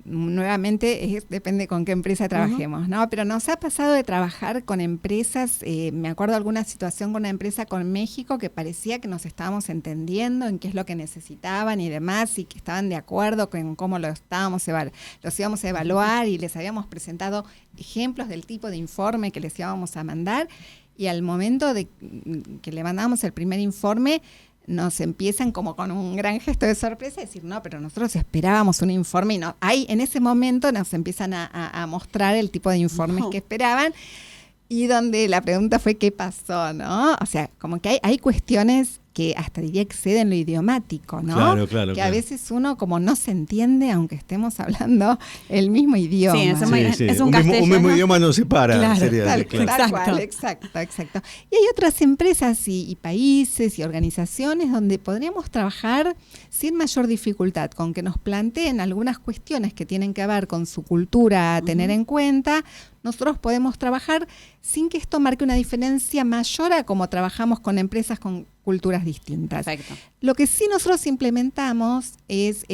nuevamente, depende con qué empresa trabajemos, ¿no? Pero nos ha pasado de trabajar con empresas, me acuerdo de alguna situación con una empresa con México que parecía que nos estábamos entendiendo en qué es lo que necesitaban y demás, y que estaban de acuerdo con cómo los íbamos a evaluar, y les habíamos presentado ejemplos del tipo de informe que les íbamos a mandar, y al momento de que le mandamos el primer informe, nos empiezan como con un gran gesto de sorpresa a decir, no, pero nosotros esperábamos un informe, y no, ahí en ese momento nos empiezan a mostrar el tipo de informes que esperaban, y donde la pregunta fue ¿qué pasó? ¿No? O sea, como que hay cuestiones que hasta diría exceden lo idiomático, ¿no? Claro, que a claro. veces uno como no se entiende aunque estemos hablando el mismo idioma. Sí, es un un castellano. mismo idioma no separa. Claro, sería, Tal claro. cual, exacto. Y hay otras empresas y países y organizaciones donde podríamos trabajar sin mayor dificultad, con que nos planteen algunas cuestiones que tienen que ver con su cultura a tener en cuenta. Nosotros podemos trabajar sin que esto marque una diferencia mayor a como trabajamos con empresas con culturas distintas. Perfecto. Lo que sí nosotros implementamos es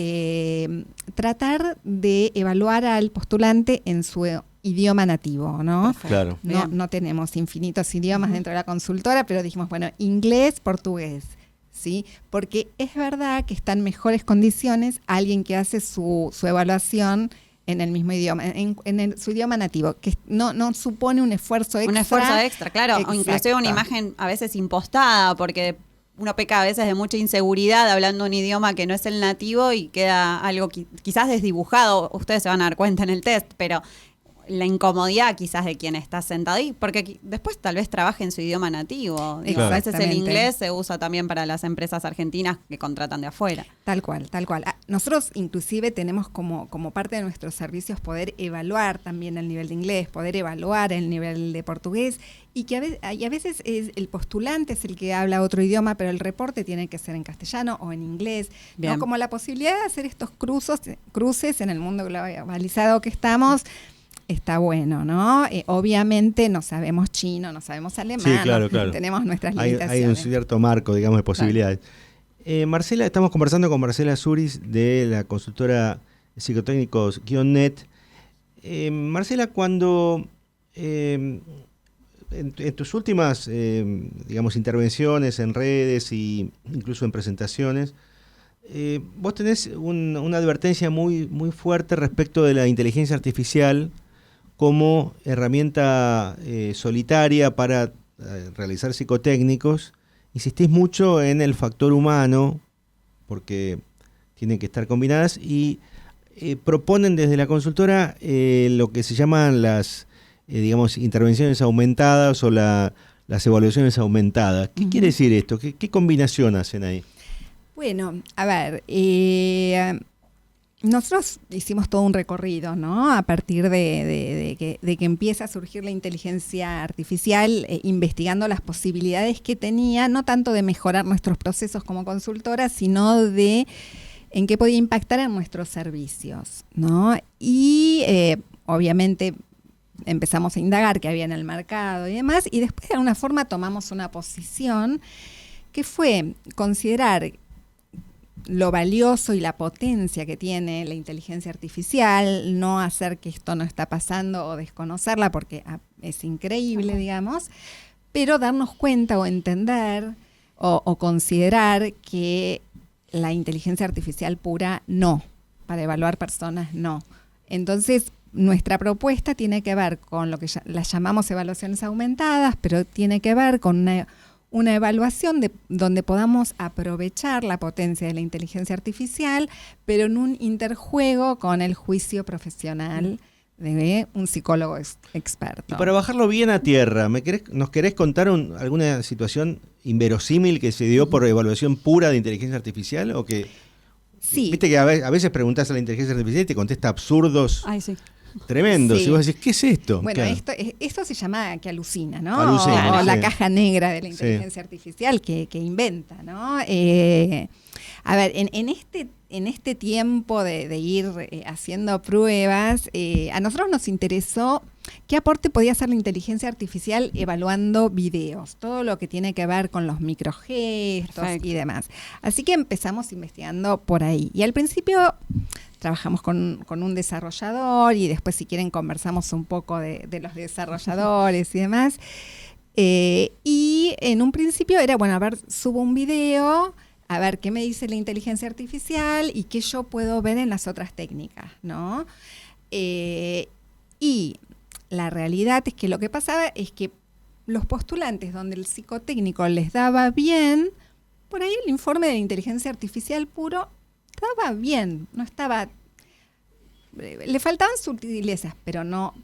tratar de evaluar al postulante en su idioma nativo, ¿no? Claro. No tenemos infinitos idiomas dentro de la consultora, pero dijimos, bueno, inglés, portugués, ¿sí? Porque es verdad que está en mejores condiciones alguien que hace su evaluación en el mismo idioma, en su idioma nativo, que no supone un esfuerzo extra. Un esfuerzo extra, claro. Exacto. O inclusive una imagen a veces impostada, porque uno peca a veces de mucha inseguridad hablando un idioma que no es el nativo y queda algo quizás desdibujado. Ustedes se van a dar cuenta en el test, pero la incomodidad quizás de quien está sentado ahí, porque después tal vez trabaje en su idioma nativo. Digo, Claro. a veces el Exactamente. inglés se usa también para las empresas argentinas que contratan de afuera. Tal cual. Nosotros inclusive tenemos como parte de nuestros servicios poder evaluar también el nivel de inglés, poder evaluar el nivel de portugués, y que a veces el postulante es el que habla otro idioma, pero el reporte tiene que ser en castellano o en inglés, Bien. ¿no? Como la posibilidad de hacer estos cruces en el mundo globalizado que estamos. Está bueno, ¿no? Obviamente no sabemos chino, no sabemos alemán, Sí, claro. tenemos nuestras Hay limitaciones. un cierto marco, digamos, de posibilidades. Marcela, estamos conversando con Marcela Zuris de la consultora Psicotécnicos-Net. Marcela, cuando en tus últimas, digamos, intervenciones en redes e incluso en presentaciones, vos tenés una advertencia muy, muy fuerte respecto de la inteligencia artificial como herramienta solitaria para realizar psicotécnicos. Insistís mucho en el factor humano, porque tienen que estar combinadas, y proponen desde la consultora lo que se llaman las, digamos, intervenciones aumentadas o las evaluaciones aumentadas. ¿Qué quiere decir esto? ¿Qué combinación hacen ahí? Bueno, a ver, nosotros hicimos todo un recorrido, ¿no? A partir de que empieza a surgir la inteligencia artificial, investigando las posibilidades que tenía, no tanto de mejorar nuestros procesos como consultora, sino de en qué podía impactar en nuestros servicios, ¿no? Y obviamente empezamos a indagar qué había en el mercado y demás, y después de alguna forma tomamos una posición que fue considerar lo valioso y la potencia que tiene la inteligencia artificial, no hacer que esto no está pasando o desconocerla porque es increíble, digamos, pero darnos cuenta o entender o considerar que la inteligencia artificial pura no, para evaluar personas no. Entonces, nuestra propuesta tiene que ver con lo que las llamamos evaluaciones aumentadas, pero tiene que ver con una evaluación donde podamos aprovechar la potencia de la inteligencia artificial, pero en un interjuego con el juicio profesional de un psicólogo experto. Y para bajarlo bien a tierra, ¿nos querés contar alguna situación inverosímil que se dio por evaluación pura de inteligencia artificial? ¿O que, sí. Viste que a veces preguntás a la inteligencia artificial y te contesta absurdos. Ay, sí. Tremendos. Sí. Y vos decís, ¿qué es esto? Bueno, claro. esto se llama que alucina, ¿no? Alucina, o sí. la caja negra de la inteligencia artificial que inventa, ¿no? A ver, en este tiempo de ir haciendo pruebas, a nosotros nos interesó qué aporte podía hacer la inteligencia artificial evaluando videos, todo lo que tiene que ver con los microgestos. Perfecto. Y demás. Así que empezamos investigando por ahí. Y al principio trabajamos con un desarrollador y después, si quieren, conversamos un poco de los desarrolladores y demás. Y en un principio era, bueno, a ver, subo un video, a ver qué me dice la inteligencia artificial y qué yo puedo ver en las otras técnicas, ¿no? Y la realidad es que lo que pasaba es que los postulantes donde el psicotécnico les daba bien, por ahí el informe de la inteligencia artificial puro estaba bien, no estaba, le faltaban sutilezas, pero no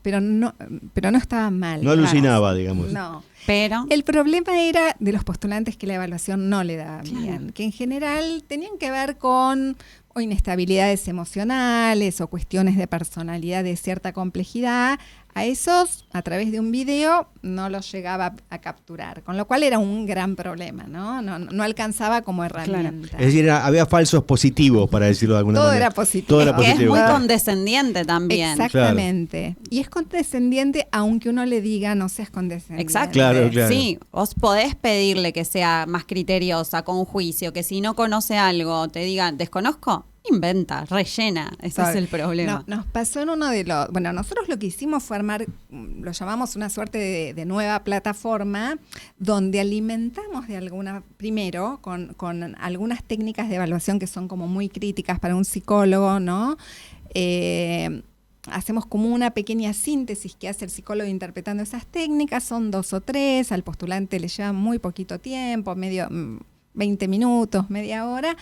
estaba mal. No alucinaba, digamos. No. Pero el problema era de los postulantes que la evaluación no le daba bien, que en general tenían que ver con o inestabilidades emocionales o cuestiones de personalidad de cierta complejidad. A esos, a través de un video, no los llegaba a capturar, con lo cual era un gran problema, ¿no? No alcanzaba como herramienta. Claro. Es decir, había falsos positivos, para decirlo de alguna Todo manera. Era positivo. Todo era que positivo. es muy condescendiente también. Exactamente. Claro. Y es condescendiente aunque uno le diga no seas condescendiente. Exacto. Claro. Sí, vos podés pedirle que sea más criteriosa, con juicio, que si no conoce algo te diga, ¿desconozco? Inventa, rellena, ese es el problema. Nos pasó en uno de los... Bueno, nosotros lo que hicimos fue armar, lo llamamos una suerte de nueva plataforma, donde alimentamos de alguna, primero, con algunas técnicas de evaluación que son como muy críticas para un psicólogo, ¿no? Hacemos como una pequeña síntesis que hace el psicólogo interpretando esas técnicas, son 2 o 3, al postulante le lleva muy poquito tiempo, 20 minutos, media hora,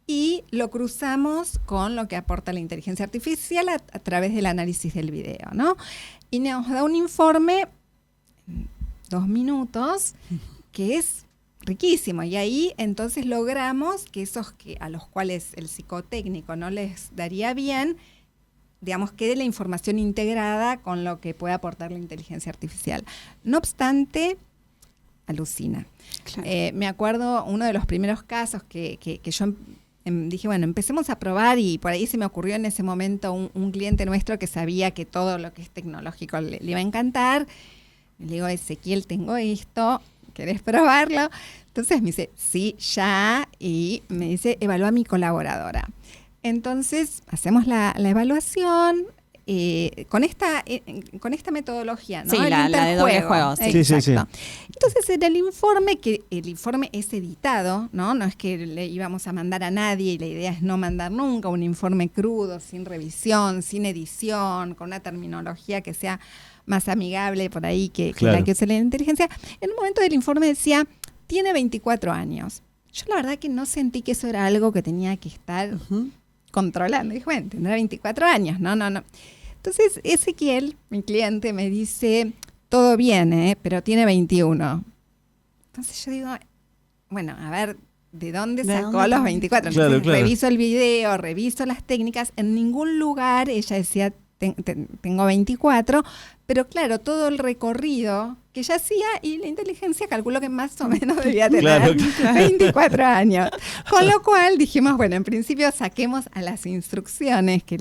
y lo cruzamos con lo que aporta la inteligencia artificial a través del análisis del video, ¿no? Y nos da un informe, 2 minutos, que es riquísimo. Y ahí entonces logramos que esos a los cuales el psicotécnico no les daría bien, digamos, quede la información integrada con lo que puede aportar la inteligencia artificial. No obstante, alucina. Claro. Me acuerdo uno de los primeros casos que yo dije, bueno, empecemos a probar, y por ahí se me ocurrió en ese momento un cliente nuestro que sabía que todo lo que es tecnológico le iba a encantar. Le digo, Ezequiel, tengo esto, ¿querés probarlo? Entonces me dice, sí, ya, y me dice, evalúa a mi colaboradora. Entonces hacemos la evaluación con esta metodología, ¿no? Sí, la de doble juego. Sí. Exacto. Sí. Entonces era el informe es editado, ¿no? No es que le íbamos a mandar a nadie, y la idea es no mandar nunca un informe crudo, sin revisión, sin edición, con una terminología que sea más amigable por ahí que la que usa la inteligencia. En un momento del informe decía, tiene 24 años. Yo la verdad que no sentí que eso era algo que tenía que estar controlando. Dije, bueno, tendrá 24 años. No. Entonces Ezequiel, mi cliente, me dice, todo bien, pero tiene 21. Entonces yo digo, bueno, a ver, ¿de dónde sacó los 24? Entonces, claro. Reviso el video, reviso las técnicas. En ningún lugar ella decía, tengo 24, pero claro, todo el recorrido que ella hacía, y la inteligencia calculó que más o menos debía tener 24 años. Con lo cual dijimos, bueno, en principio saquemos a las instrucciones que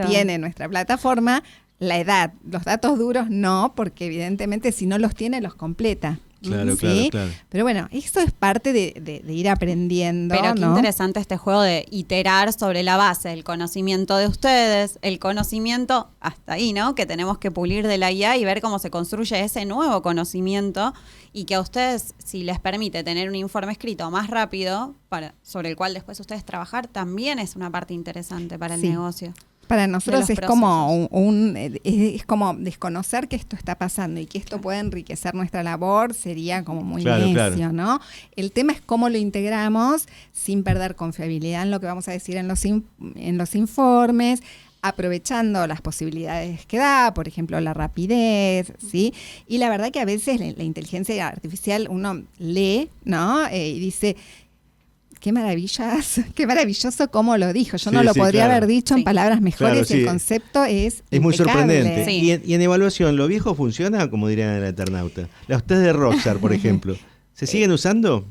tiene nuestra plataforma la edad. Los datos duros no, porque evidentemente si no los tiene, los completa. Claro, ¿sí? claro. Pero bueno, eso es parte de ir aprendiendo. Pero qué ¿no? interesante este juego de iterar sobre la base del conocimiento de ustedes, el conocimiento hasta ahí, ¿no? Que tenemos que pulir de la IA y ver cómo se construye ese nuevo conocimiento y que a ustedes, si les permite tener un informe escrito más rápido, sobre el cual después ustedes trabajar, también es una parte interesante para el negocio. Para nosotros es procesos. como es como desconocer que esto está pasando y que esto puede enriquecer nuestra labor, sería como muy necio, ¿no? El tema es cómo lo integramos sin perder confiabilidad en lo que vamos a decir en los informes, aprovechando las posibilidades que da, por ejemplo, la rapidez, ¿sí? Y la verdad que a veces la inteligencia artificial uno lee, ¿no? Y dice, qué maravilloso cómo lo dijo. Yo no lo podría haber dicho en palabras mejores. Claro, el concepto es muy impecable. sorprendente. Sí. Y en evaluación, ¿lo viejo funciona, como dirían en el Eternauta? Los test de Rockstar, por ejemplo, ¿se siguen usando?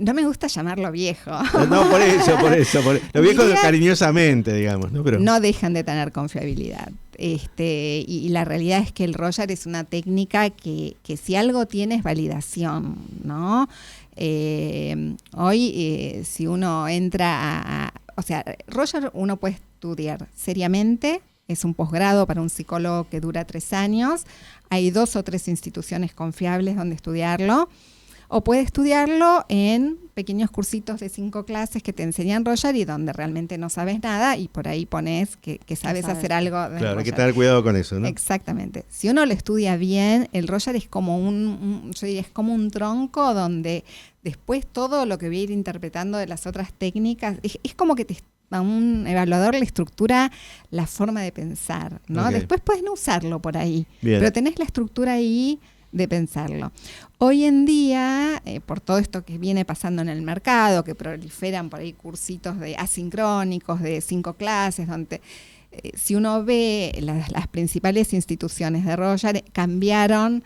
No me gusta llamarlo viejo. No, por eso. Lo viejo cariñosamente, digamos, ¿no? Pero no dejan de tener confiabilidad. Y la realidad es que el Roger es una técnica que si algo tiene es validación, ¿no? Hoy, si uno entra o sea, Roger uno puede estudiar seriamente, es un posgrado para un psicólogo que dura 3 años, hay 2 o 3 instituciones confiables donde estudiarlo, o puede estudiarlo en pequeños cursitos de 5 clases que te enseñan Roger y donde realmente no sabes nada y por ahí pones que sabes hacer algo de claro, Roger. hay que tener cuidado con eso, ¿no? Exactamente. Si uno lo estudia bien, el Roger es como yo diría, es como un tronco donde después todo lo que voy a ir interpretando de las otras técnicas, es como que a un evaluador le estructura la forma de pensar, ¿no? Okay. Después puedes no usarlo por ahí, Bien. pero tenés la estructura ahí de pensarlo. Hoy en día, por todo esto que viene pasando en el mercado, que proliferan por ahí cursitos de asincrónicos de 5 clases, donde si uno ve las principales instituciones de Roger, cambiaron.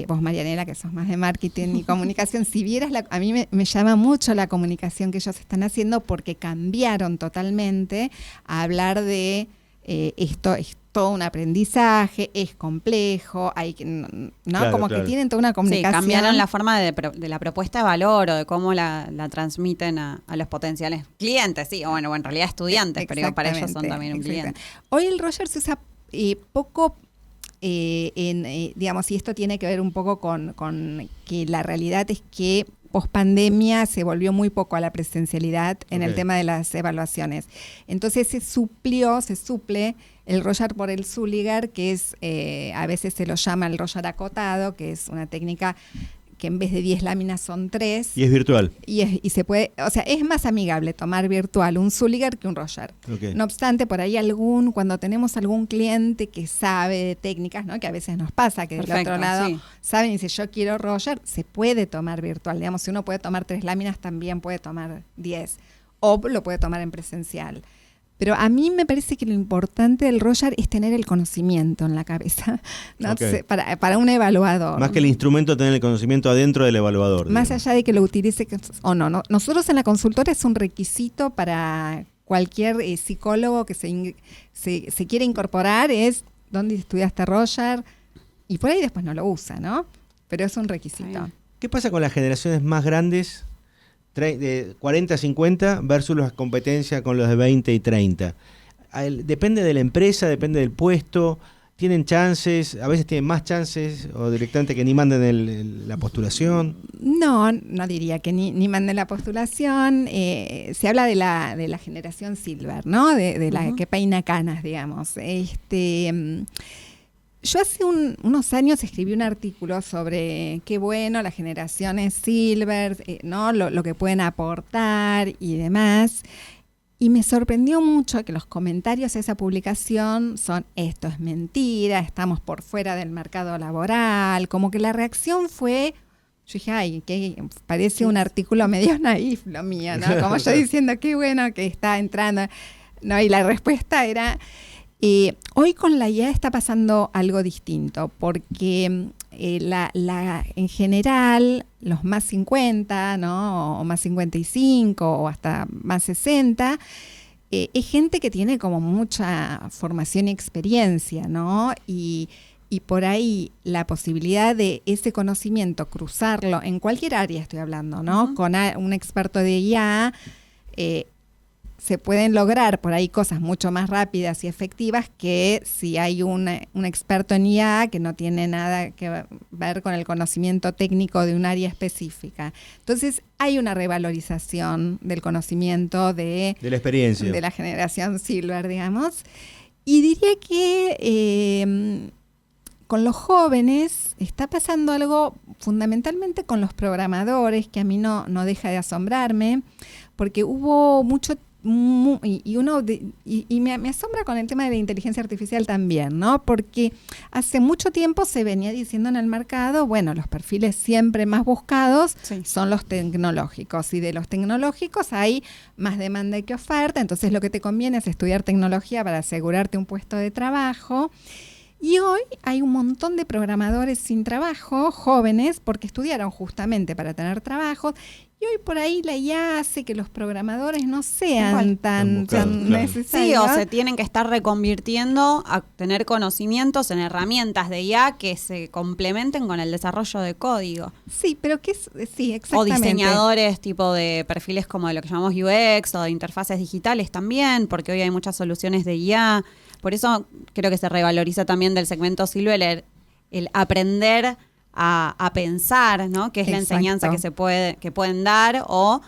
Vos, Marianela, que sos más de marketing y comunicación, si vieras, a mí me llama mucho la comunicación que ellos están haciendo porque cambiaron totalmente a hablar de esto es todo un aprendizaje, es complejo, hay que, ¿no? Claro, como claro. que tienen toda una comunicación. Sí, cambiaron la forma de la propuesta de valor o de cómo la transmiten a los potenciales clientes, sí, o bueno, en realidad estudiantes, pero para ellos son también un cliente. Hoy el Roger se usa poco digamos, y esto tiene que ver un poco con que la realidad es que pospandemia se volvió muy poco a la presencialidad en el tema de las evaluaciones. Entonces se suple el Roger por el Zuliger, que es, a veces se lo llama el Roger acotado, que es una técnica que en vez de 10 láminas son 3. Y es virtual. Y se puede, o sea, es más amigable tomar virtual un Zuliger que un Roger. Okay. No obstante, por ahí cuando tenemos algún cliente que sabe de técnicas, ¿no? Que a veces nos pasa que del otro lado saben y dice yo quiero Roger, se puede tomar virtual. Digamos, si uno puede tomar 3 láminas, también puede tomar 10. O lo puede tomar en presencial. Pero a mí me parece que lo importante del Roger es tener el conocimiento en la cabeza, ¿no? Okay. Para un evaluador. Más que el instrumento, tener el conocimiento adentro del evaluador. Más digamos. allá de que lo utilice o no. Nosotros en la consultora es un requisito para cualquier psicólogo que se quiere incorporar, es dónde estudiaste Roger, y por ahí después no lo usa, ¿no? Pero es un requisito. ¿Qué pasa con las generaciones más grandes? De 40 a 50 versus las competencias con los de 20 y 30. Depende de la empresa, depende del puesto, tienen chances, a veces tienen más chances o directamente que ni manden la postulación. No diría que ni manden la postulación. Se habla de la generación Silver, ¿no? De la que peina canas, digamos. Yo hace unos años escribí un artículo sobre qué bueno las generaciones Silver, ¿no? Lo que pueden aportar y demás. Y me sorprendió mucho que los comentarios a esa publicación son esto es mentira, estamos por fuera del mercado laboral. Como que la reacción fue, yo dije, ay, que parece un artículo medio naif lo mío, ¿no? Como yo diciendo, qué bueno que está entrando. No, y la respuesta era... hoy con la IA está pasando algo distinto, porque en general los más 50, ¿no? O más 55 o hasta más 60 es gente que tiene como mucha formación y experiencia, ¿no? Y por ahí la posibilidad de ese conocimiento cruzarlo en cualquier área, estoy hablando, ¿no? Uh-huh. Con un experto de IA, se pueden lograr por ahí cosas mucho más rápidas y efectivas que si hay un experto en IA que no tiene nada que ver con el conocimiento técnico de un área específica. Entonces hay una revalorización del conocimiento de la experiencia. De la generación Silver, digamos. Y diría que con los jóvenes está pasando algo fundamentalmente con los programadores que a mí no deja de asombrarme, porque hubo mucho y me asombra con el tema de la inteligencia artificial también, ¿no? Porque hace mucho tiempo se venía diciendo en el mercado, bueno, los perfiles siempre más buscados son los tecnológicos, y de los tecnológicos hay más demanda que oferta, entonces lo que te conviene es estudiar tecnología para asegurarte un puesto de trabajo. Y hoy hay un montón de programadores sin trabajo, jóvenes, porque estudiaron justamente para tener trabajos. Y hoy por ahí la IA hace que los programadores no sean tan necesarios. Sí, o se tienen que estar reconvirtiendo a tener conocimientos en herramientas de IA que se complementen con el desarrollo de código. Sí, pero sí, exactamente. O diseñadores tipo de perfiles como de lo que llamamos UX o de interfaces digitales también, porque hoy hay muchas soluciones de IA. Por eso creo que se revaloriza también del segmento Silver el aprender a pensar, ¿no? Que es la enseñanza que pueden dar, o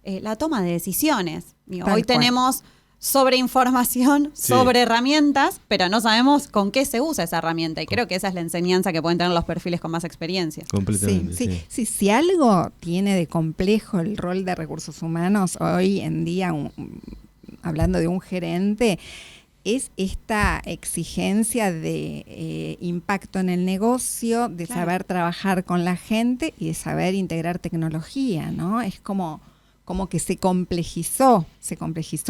la toma de decisiones. Hoy tenemos sobreinformación, sobre herramientas, pero no sabemos con qué se usa esa herramienta. Y creo que esa es la enseñanza que pueden tener los perfiles con más experiencia. Completamente. Sí. Si algo tiene de complejo el rol de recursos humanos hoy en día, hablando de un gerente, es esta exigencia de impacto en el negocio, de saber trabajar con la gente y de saber integrar tecnología, ¿no? Es como que se complejizó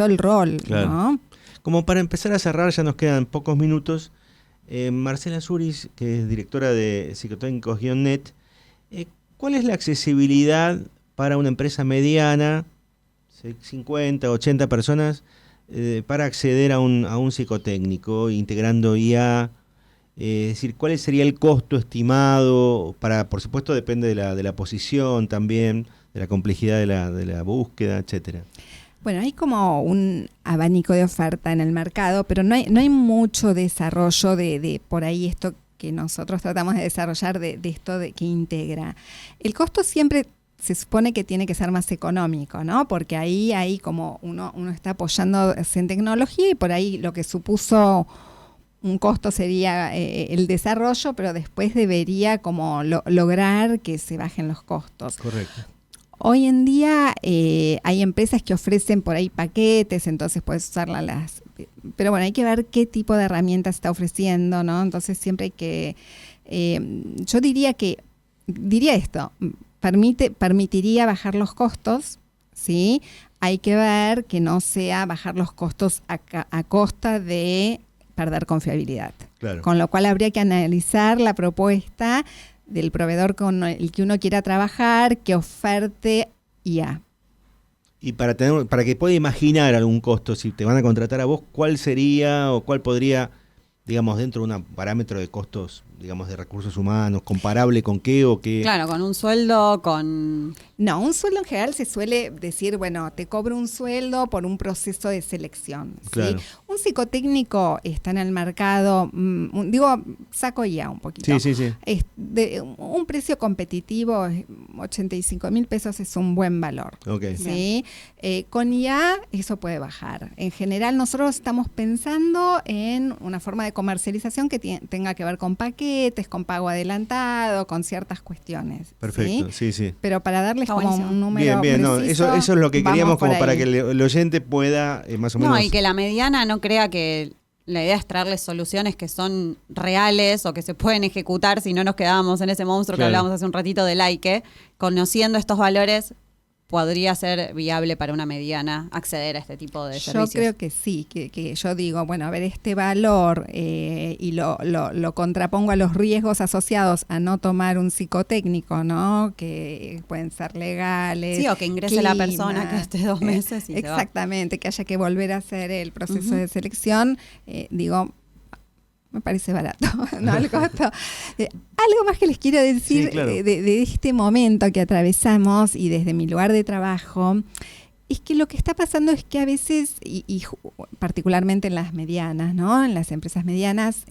el rol, claro, ¿no? Como para empezar a cerrar, ya nos quedan pocos minutos. Marcela Zuris, que es directora de Psicotécnicos-Net, ¿cuál es la accesibilidad para una empresa mediana, 50, 80 personas, para acceder a un psicotécnico integrando IA? Es decir, ¿cuál sería el costo estimado? Por supuesto, depende de la posición también, de la complejidad de la búsqueda, etcétera. Bueno, hay como un abanico de oferta en el mercado, pero no hay mucho desarrollo de por ahí esto que nosotros tratamos de desarrollar, de esto que integra. El costo siempre se supone que tiene que ser más económico, ¿no? Porque ahí como uno está apoyándose en tecnología, y por ahí lo que supuso un costo sería el desarrollo, pero después debería como lograr que se bajen los costos. Correcto. Hoy en día hay empresas que ofrecen por ahí paquetes, entonces puedes usarlas. Pero bueno, hay que ver qué tipo de herramientas está ofreciendo, ¿no? Entonces siempre hay que... yo diría esto... permitiría bajar los costos, ¿sí? Hay que ver que no sea bajar los costos a costa de perder confiabilidad. Claro. Con lo cual habría que analizar la propuesta del proveedor con el que uno quiera trabajar, que oferte IA. Y para que pueda imaginar algún costo, si te van a contratar a vos, ¿cuál sería o cuál podría, digamos, dentro de un parámetro de costos, digamos, de recursos humanos, comparable con qué o qué? Claro, con un sueldo, con... No, un sueldo en general se suele decir, bueno, te cobro un sueldo por un proceso de selección, ¿sí? Claro. Un psicotécnico está en el mercado, saco ya un poquito. Sí. Es de un precio competitivo, 85,000 pesos es un buen valor. Okay. ¿Sí? Con IA eso puede bajar. En general nosotros estamos pensando en una forma de comercialización que tenga que ver con paquetes, con pago adelantado, con ciertas cuestiones. Perfecto, sí. Pero para darles como un número bien, preciso, no, eso es lo que queríamos como para que ahí. el oyente pueda más o menos... No, y que la mediana no crea que la idea es traerles soluciones que son reales o que se pueden ejecutar, si no nos quedábamos en ese monstruo que hablábamos hace un ratito de Laike. Conociendo estos valores, podría ser viable para una mediana acceder a este tipo de servicios? Yo creo que sí, que yo digo, bueno, a ver, este valor y lo contrapongo a los riesgos asociados a no tomar un psicotécnico, ¿no? Que pueden ser legales. Sí, o que ingrese la persona que esté 2 meses y exactamente, que haya que volver a hacer el proceso de selección. Digo, me parece barato, ¿no? El costo. Algo más que les quiero decir, sí, claro, de este momento que atravesamos y desde mi lugar de trabajo, es que lo que está pasando es que a veces, y particularmente en las medianas, ¿no? En las empresas medianas,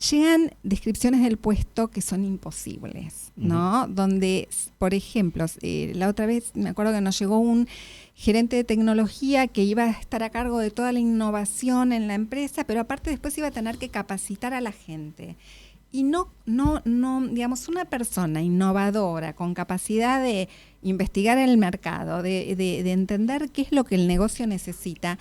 llegan descripciones del puesto que son imposibles, ¿no? Donde, por ejemplo, la otra vez me acuerdo que nos llegó un gerente de tecnología que iba a estar a cargo de toda la innovación en la empresa, pero aparte después iba a tener que capacitar a la gente. Y no, digamos, una persona innovadora con capacidad de investigar el mercado, de entender qué es lo que el negocio necesita,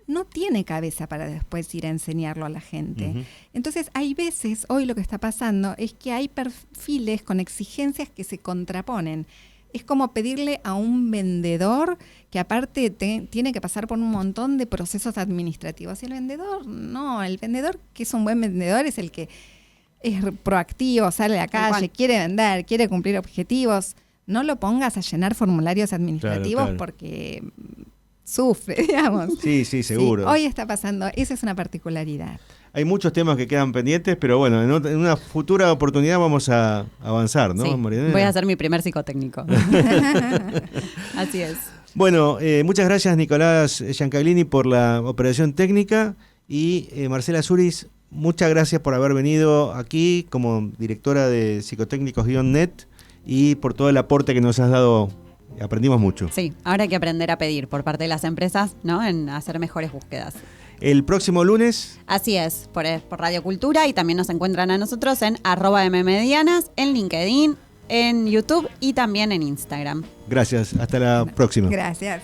no tiene cabeza para después ir a enseñarlo a la gente. Entonces, hay veces, hoy lo que está pasando es que hay perfiles con exigencias que se contraponen. Es como pedirle a un vendedor que aparte tiene que pasar por un montón de procesos administrativos. Y el vendedor, no, el vendedor que es un buen vendedor es el que es proactivo, sale a la calle, quiere vender, quiere cumplir objetivos. No lo pongas a llenar formularios administrativos, claro. Porque sufre, digamos. Sí, seguro. Sí, hoy está pasando, esa es una particularidad. Hay muchos temas que quedan pendientes, pero bueno, en una futura oportunidad vamos a avanzar, ¿no, sí, Marianela? Voy a hacer mi primer psicotécnico. Así es. Bueno, muchas gracias, Nicolás Giancaglini, por la operación técnica, y Marcela Zuris, muchas gracias por haber venido aquí como directora de Psicotécnicos-Net y por todo el aporte que nos has dado. Aprendimos mucho. Sí, ahora hay que aprender a pedir por parte de las empresas, ¿no? En hacer mejores búsquedas. El próximo lunes. Así es, por Radio Cultura, y también nos encuentran a nosotros en @mmedianas, en LinkedIn, en YouTube y también en Instagram. Gracias, hasta la próxima. Gracias.